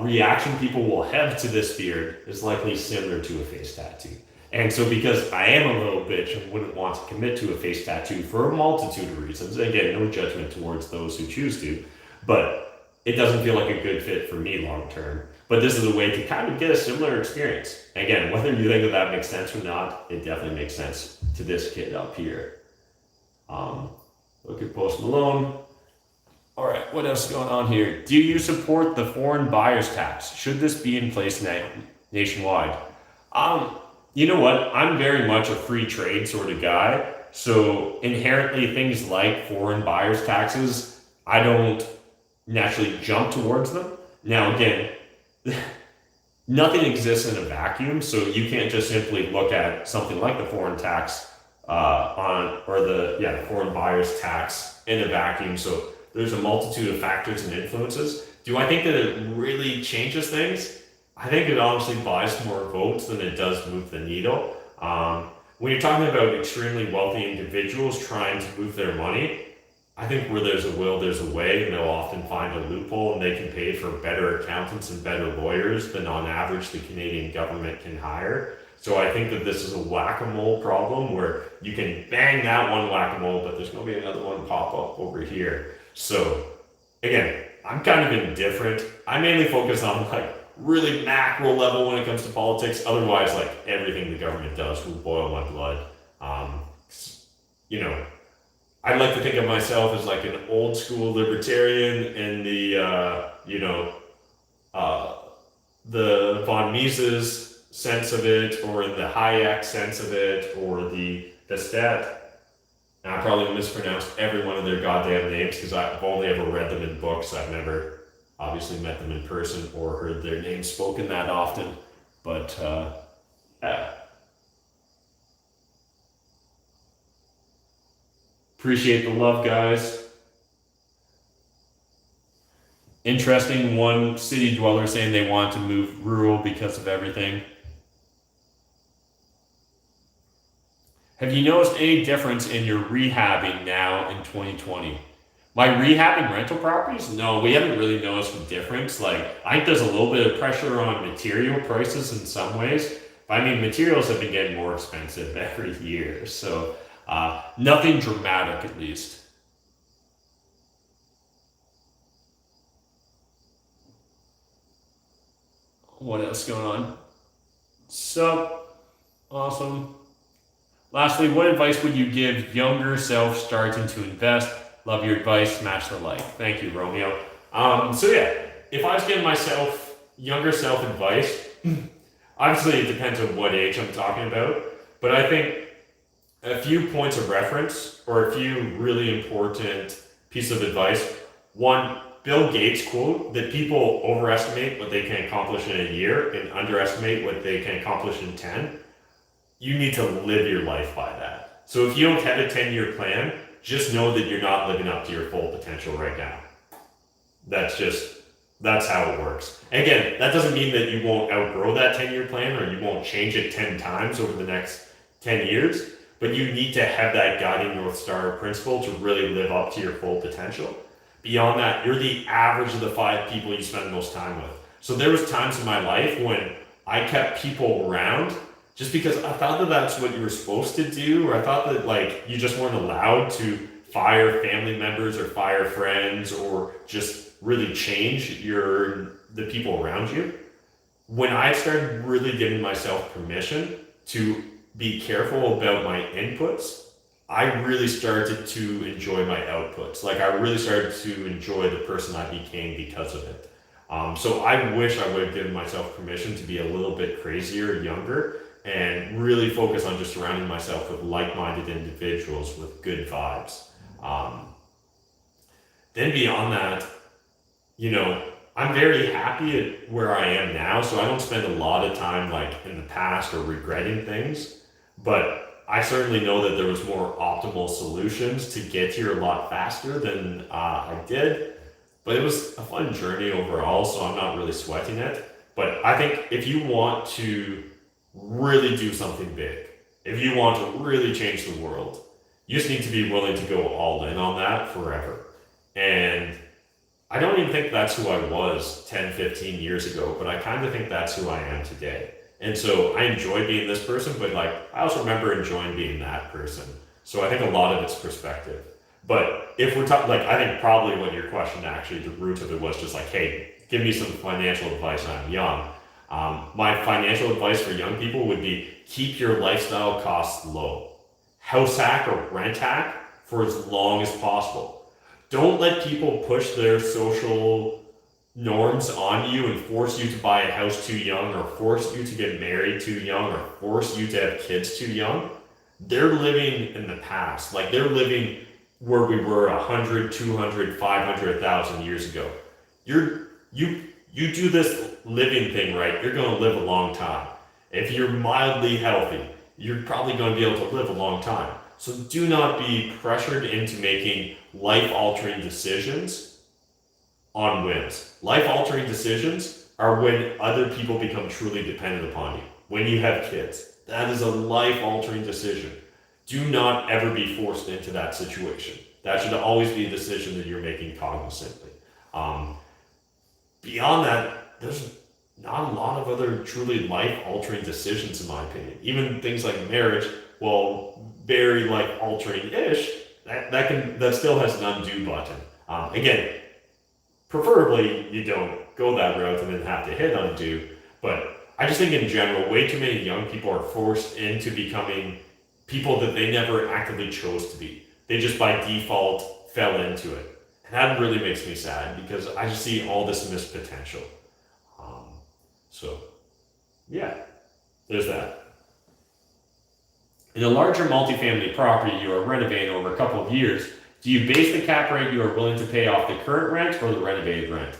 reaction people will have to this beard is likely similar to a face tattoo. And so because I am a little bitch and wouldn't want to commit to a face tattoo for a multitude of reasons, again, no judgment towards those who choose to, but it doesn't feel like a good fit for me long term. But this is a way to kind of get a similar experience. Again, whether you think that makes sense or not, it definitely makes sense to this kid up here. Look at Post Malone. All right, what else is going on here? Do you support the foreign buyers tax? Should this be in place nationwide? You know what? I'm very much a free trade sort of guy. So inherently things like foreign buyers taxes, I don't naturally jump towards them. Now again, nothing exists in a vacuum, so you can't just simply look at something like the foreign tax the foreign buyers tax in a vacuum. So there's a multitude of factors and influences. Do I think that it really changes things? I think it honestly buys more votes than it does move the needle. When you're talking about extremely wealthy individuals trying to move their money, I think where there's a will, there's a way, and they'll often find a loophole, and they can pay for better accountants and better lawyers than on average the Canadian government can hire. So I think that this is a whack-a-mole problem where you can bang that one whack-a-mole, but there's going to be another one pop up over here. So again, I'm kind of indifferent. I mainly focus on like really macro level when it comes to politics. Otherwise, like everything the government does will boil my blood. You know, I like to think of myself as like an old school libertarian in the von Mises sense of it, or in the Hayek sense of it, or the Stat. And I probably mispronounced every one of their goddamn names because I've only ever read them in books. I've never obviously met them in person or heard their names spoken that often. But yeah. Appreciate the love, guys. Interesting, one city dweller saying they want to move rural because of everything. Have you noticed any difference in your rehabbing now in 2020? My rehabbing rental properties? No, we haven't really noticed a difference. Like, I think there's a little bit of pressure on material prices in some ways. But I mean, materials have been getting more expensive every year. So nothing dramatic, at least. What else going on? Sup? Awesome. Lastly, what advice would you give younger self starting to invest? Love your advice. Smash the like. Thank you, Romeo. So yeah, if I was giving myself younger self advice, obviously it depends on what age I'm talking about, but I think a few points of reference or a few really important pieces of advice. One, Bill Gates quote that people overestimate what they can accomplish in a year and underestimate what they can accomplish in 10. You need to live your life by that. So if you don't have a 10-year plan, just know that you're not living up to your full potential right now. That's how it works. Again, that doesn't mean that you won't outgrow that 10-year plan or you won't change it 10 times over the next 10 years, but you need to have that guiding North Star principle to really live up to your full potential. Beyond that, you're the average of the 5 people you spend the most time with. So there was times in my life when I kept people around just because I thought that that's what you were supposed to do, or I thought that like you just weren't allowed to fire family members or fire friends or just really change the people around you. When I started really giving myself permission to be careful about my inputs, I really started to enjoy my outputs. Like I really started to enjoy the person I became because of it. So I wish I would have given myself permission to be a little bit crazier, younger, and really focus on just surrounding myself with like-minded individuals with good vibes. Then beyond that, I'm very happy at where I am now, so I don't spend a lot of time like in the past or regretting things, but I certainly know that there was more optimal solutions to get here a lot faster than I did. But it was a fun journey overall, so I'm not really sweating it. But I think if you want to really do something big, if you want to really change the world, you just need to be willing to go all in on that forever. And I don't even think that's who I was 10, 15 years ago, but I kind of think that's who I am today. And so I enjoy being this person, but like I also remember enjoying being that person. So I think a lot of it's perspective. But if we're talking, like, I think probably what your question actually, the root of it was just like, hey, give me some financial advice when I'm young. My financial advice for young people would be keep your lifestyle costs low. House hack or rent hack for as long as possible. Don't let people push their social norms on you and force you to buy a house too young or force you to get married too young or force you to have kids too young. They're living in the past. Like they're living where we were 100, 200, 500, 1,000 years ago. You do this living thing right, you're going to live a long time. If you're mildly healthy, you're probably going to be able to live a long time. So do not be pressured into making life-altering decisions on whims. Life-altering decisions are when other people become truly dependent upon you. When you have kids, that is a life-altering decision. Do not ever be forced into that situation. That should always be a decision that you're making cognizantly. Beyond that, there's not a lot of other truly life-altering decisions, in my opinion. Even things like marriage, well, very life-altering-ish. That still has an undo button. Again, preferably you don't go that route and then have to hit undo. But I just think in general, way too many young people are forced into becoming people that they never actively chose to be. They just by default fell into it. And that really makes me sad because I just see all this missed potential. So, yeah, there's that. In a larger multifamily property you are renovating over a couple of years, do you base the cap rate you are willing to pay off the current rent or the renovated rent?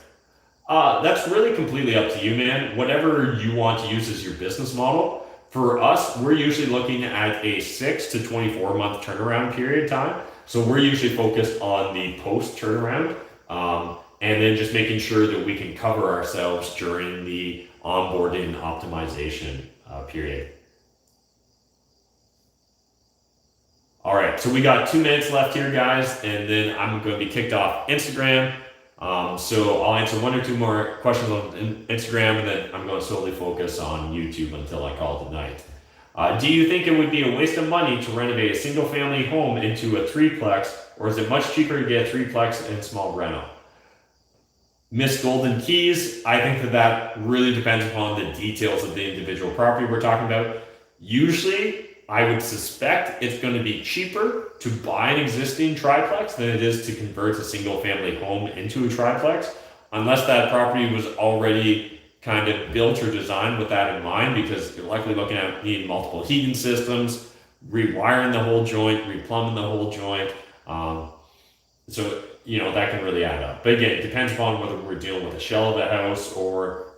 That's really completely up to you, man. Whatever you want to use as your business model. For us, we're usually looking at a 6 to 24 month turnaround period time. So we're usually focused on the post turnaround and then just making sure that we can cover ourselves during the onboarding and optimization period. All right, so we got 2 minutes left here, guys, and then I'm going to be kicked off Instagram. So I'll answer 1 or 2 more questions on Instagram, and then I'm going to solely focus on YouTube until I call it a night. Do you think it would be a waste of money to renovate a single family home into a 3-plex, or is it much cheaper to get a 3-plex and small rental? Miss Golden Keys, I think that really depends upon the details of the individual property we're talking about. Usually, I would suspect it's going to be cheaper to buy an existing triplex than it is to convert a single family home into a triplex, unless that property was already kind of built or designed with that in mind, because you're likely looking at needing multiple heating systems, rewiring the whole joint, replumbing the whole joint. So, that can really add up. But again, it depends upon whether we're dealing with a shell of a house or,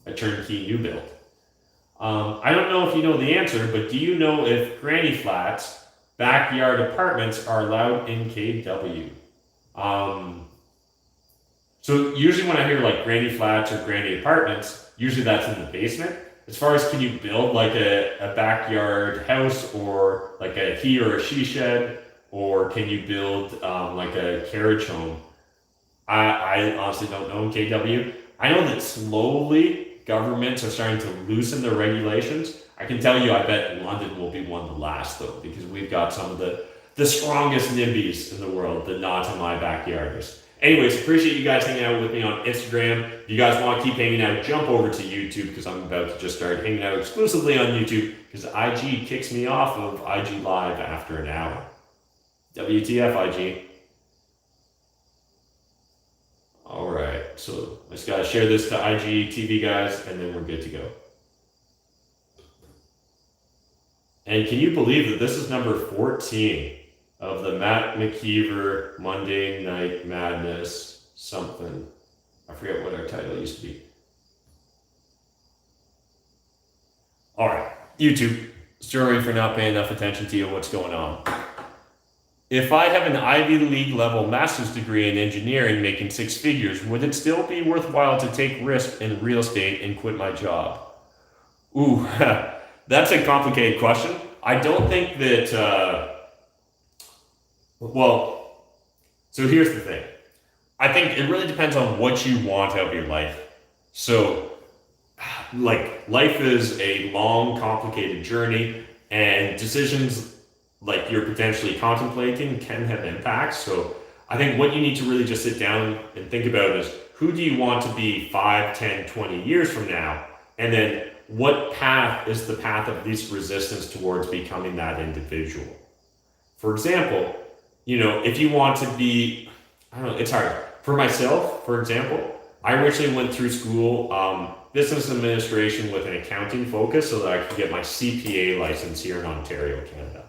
a turnkey new build. I don't know if you know the answer, but do you know if granny flats, backyard apartments are allowed in KW? So usually when I hear like granny flats or granny apartments, usually that's in the basement. As far as can you build like a backyard house or like a he or a she shed, or can you build like a carriage home? I honestly don't know in KW. I know that slowly governments are starting to loosen their regulations. I can tell you, I bet London will be one of the last though, because we've got some of the the strongest NIMBYs in the world, the not in my backyarders. Anyways, appreciate you guys hanging out with me on Instagram. If you guys want to keep hanging out, jump over to YouTube because I'm about to just start hanging out exclusively on YouTube because IG kicks me off of IG Live after an hour. WTF, IG. All right, so I just got to share this to IG TV, guys, and then we're good to go. And can you believe that this is number 14 of the Matt McKeefer Monday Night Madness something. I forget what our title used to be. All right, YouTube, sorry for not paying enough attention to you. What's going on? If I have an Ivy League level master's degree in engineering making 6 figures, would it still be worthwhile to take risk in real estate and quit my job? Ooh, that's a complicated question. I don't think that, so here's the thing. I think it really depends on what you want out of your life. So, like, life is a long, complicated journey, and decisions like you're potentially contemplating can have impacts. So I think what you need to really just sit down and think about is who do you want to be 5, 10, 20 years from now? And then what path is the path of least resistance towards becoming that individual? For example, if you want to be, I don't know, it's hard. For myself, for example, I originally went through school, business administration with an accounting focus so that I could get my CPA license here in Ontario, Canada.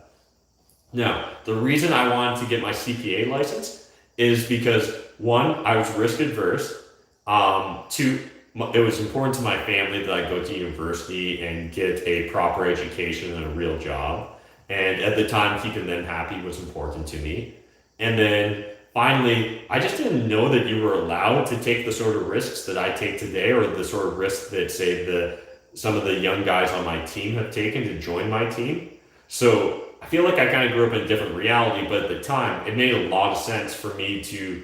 Now, the reason I wanted to get my CPA license is because 1, I was risk adverse. 2, it was important to my family that I go to university and get a proper education and a real job. And at the time, keeping them happy was important to me. And then finally, I just didn't know that you were allowed to take the sort of risks that I take today, or the sort of risks that, say, some of the young guys on my team have taken to join my team. So I feel like I kind of grew up in a different reality, but at the time, it made a lot of sense for me to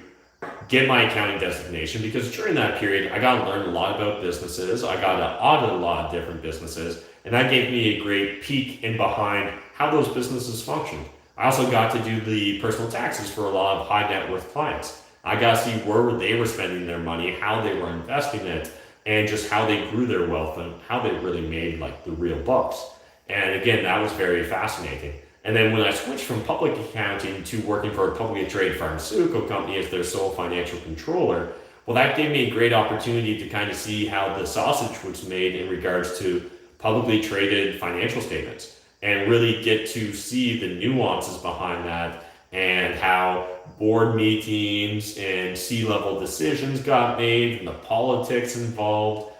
get my accounting designation because during that period, I got to learn a lot about businesses. I got to audit a lot of different businesses, and that gave me a great peek in behind how those businesses functioned. I also got to do the personal taxes for a lot of high net worth clients. I got to see where they were spending their money, how they were investing it, and just how they grew their wealth and how they really made like the real bucks. And again, that was very fascinating. And then when I switched from public accounting to working for a publicly traded pharmaceutical company as their sole financial controller, well, that gave me a great opportunity to kind of see how the sausage was made in regards to publicly traded financial statements and really get to see the nuances behind that and how board meetings and C-level decisions got made and the politics involved.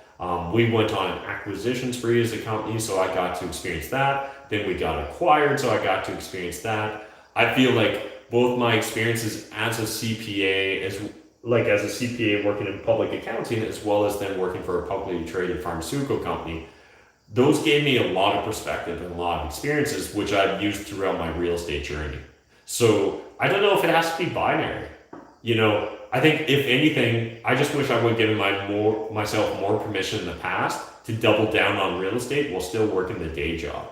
We went on an acquisition spree as a company, so I got to experience that. Then we got acquired, so I got to experience that. I feel like both my experiences as a CPA, as a CPA working in public accounting, as well as then working for a publicly traded pharmaceutical company, those gave me a lot of perspective and a lot of experiences, which I've used throughout my real estate journey. So I don't know if it has to be binary. I think if anything, I just wish I would have given myself more permission in the past to double down on real estate while still working the day job.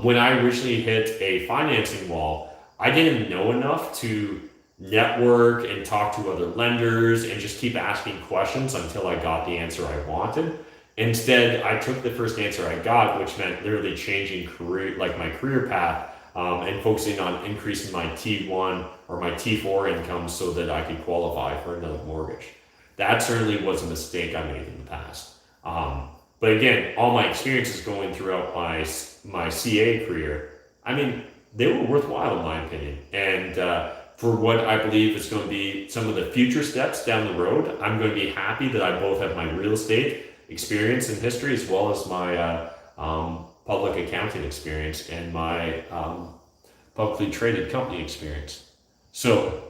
When I originally hit a financing wall, I didn't know enough to network and talk to other lenders and just keep asking questions until I got the answer I wanted. Instead, I took the first answer I got, which meant literally changing my career path, and focusing on increasing my T1 or my T4 income so that I could qualify for another mortgage. That certainly was a mistake I made in the past. But again, all my experiences going throughout my CA career, they were worthwhile in my opinion. And for what I believe is going to be some of the future steps down the road, I'm going to be happy that I both have my real estate experience and history as well as my public accounting experience and my publicly traded company experience. So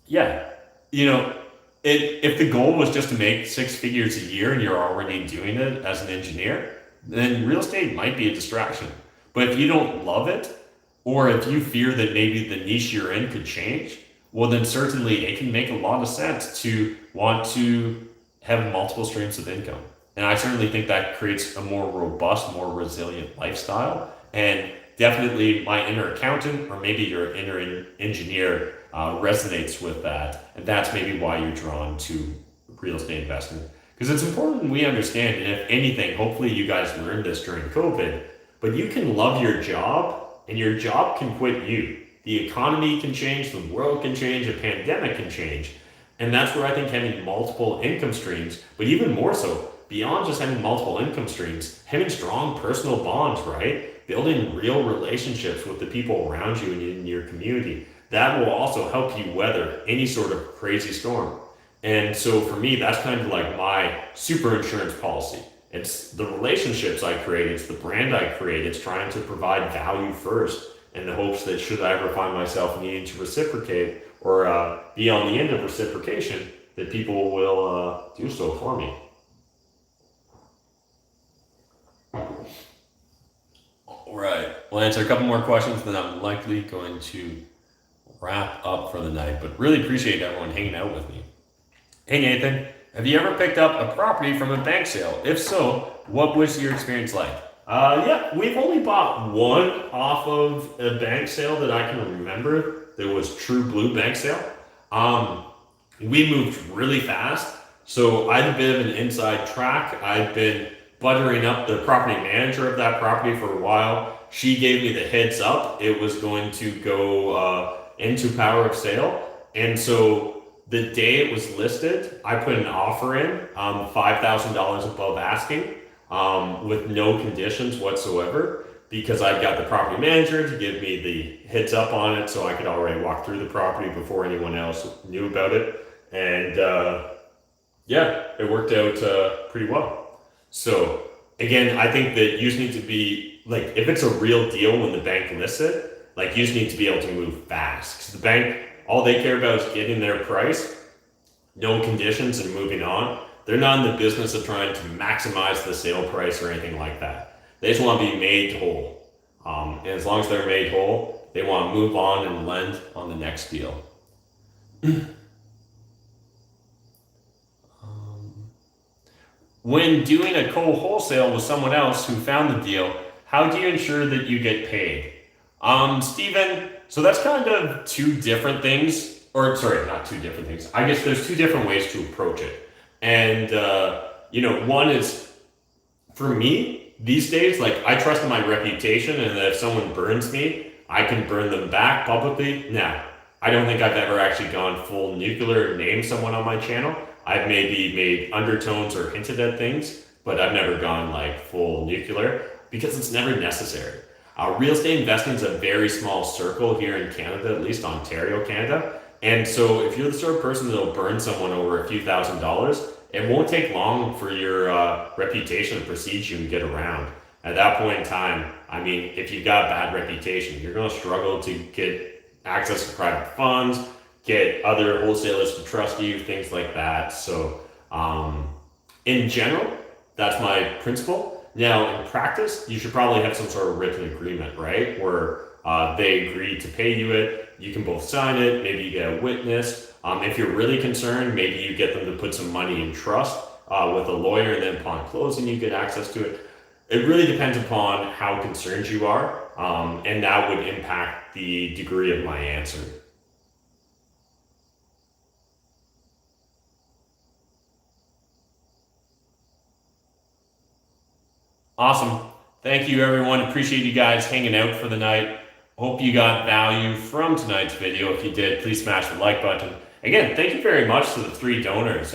yeah, if the goal was just to make 6 figures a year and you're already doing it as an engineer, then real estate might be a distraction. But if you don't love it, or if you fear that maybe the niche you're in could change, well then certainly it can make a lot of sense to want to have multiple streams of income. And I certainly think that creates a more robust, more resilient lifestyle. And definitely my inner accountant or maybe your inner engineer resonates with that. And that's maybe why you're drawn to real estate investment. Because it's important we understand, and if anything, hopefully you guys learned this during COVID, but you can love your job and your job can quit you. The economy can change, the world can change, a pandemic can change. And that's where I think having multiple income streams, but even more so, beyond just having multiple income streams, having strong personal bonds, right? Building real relationships with the people around you and in your community. That will also help you weather any sort of crazy storm. And so for me, that's kind of like my super insurance policy. It's the relationships I create, it's the brand I create, it's trying to provide value first in the hopes that should I ever find myself needing to reciprocate or be on the end of reciprocation, that people will do so for me. All right, we'll answer a couple more questions, then I'm likely going to wrap up for the night, but really appreciate everyone hanging out with me. Hey Nathan, have you ever picked up a property from a bank sale? If so, what was your experience like? Yeah, we've only bought one off of a bank sale that I can remember. That was true blue bank sale. We moved really fast, so I had a bit of an inside track. I've been buttering up the property manager of that property for a while. She gave me the heads up it was going to go into power of sale, and so the day it was listed, I put an offer in, $5,000 above asking, with no conditions whatsoever, because I got the property manager to give me the heads up on it so I could already walk through the property before anyone else knew about it. And yeah, it worked out pretty well. So again, I think that you just need to be, like, if it's a real deal when the bank lists it, like, you just need to be able to move fast. Because the bank, all they care about is getting their price, no conditions, and moving on. They're not in the business of trying to maximize the sale price or anything like that. They just want to be made whole. And as long as they're made whole, they want to move on and lend on the next deal. When doing a co-wholesale with someone else who found the deal, how do you ensure that you get paid? Steven, so that's kind of two different things, or sorry, not two different things. I guess there's two different ways to approach it. And, one is, for me, these days, like, I trust in my reputation, and that if someone burns me, I can burn them back publicly. Now, I don't think I've ever actually gone full nuclear and named someone on my channel. I've maybe made undertones or hinted at things, but I've never gone like full nuclear because it's never necessary. Real estate investing is a very small circle here in Canada, at least Ontario, Canada. And so if you're the sort of person that'll burn someone over a few $1,000s, it won't take long for your reputation to precede you and get around. At that point in time, I mean, if you've got a bad reputation, you're going to struggle to get access to private funds, get other wholesalers to trust you, things like that. So in general, that's my principle. Now, in practice, you should probably have some sort of written agreement, right? Where they agree to pay you it. You can both sign it. Maybe you get a witness. If you're really concerned, maybe you get them to put some money in trust with a lawyer, and then upon closing, you get access to it. It really depends upon how concerned you are, and that would impact the degree of my answer. Awesome. Thank you, everyone. Appreciate you guys hanging out for the night. Hope you got value from tonight's video. If you did, please smash the like button. Again, thank you very much to the 3 donors.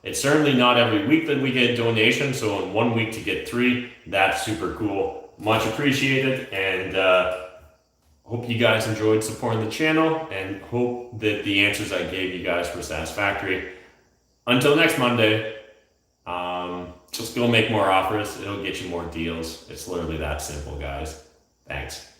It's certainly not every week that we get donations, so in 1 week to get 3, that's super cool. Much appreciated, and hope you guys enjoyed supporting the channel, and hope that the answers I gave you guys were satisfactory. Until next Monday, just go make more offers. It'll get you more deals. It's literally that simple, guys. Thanks.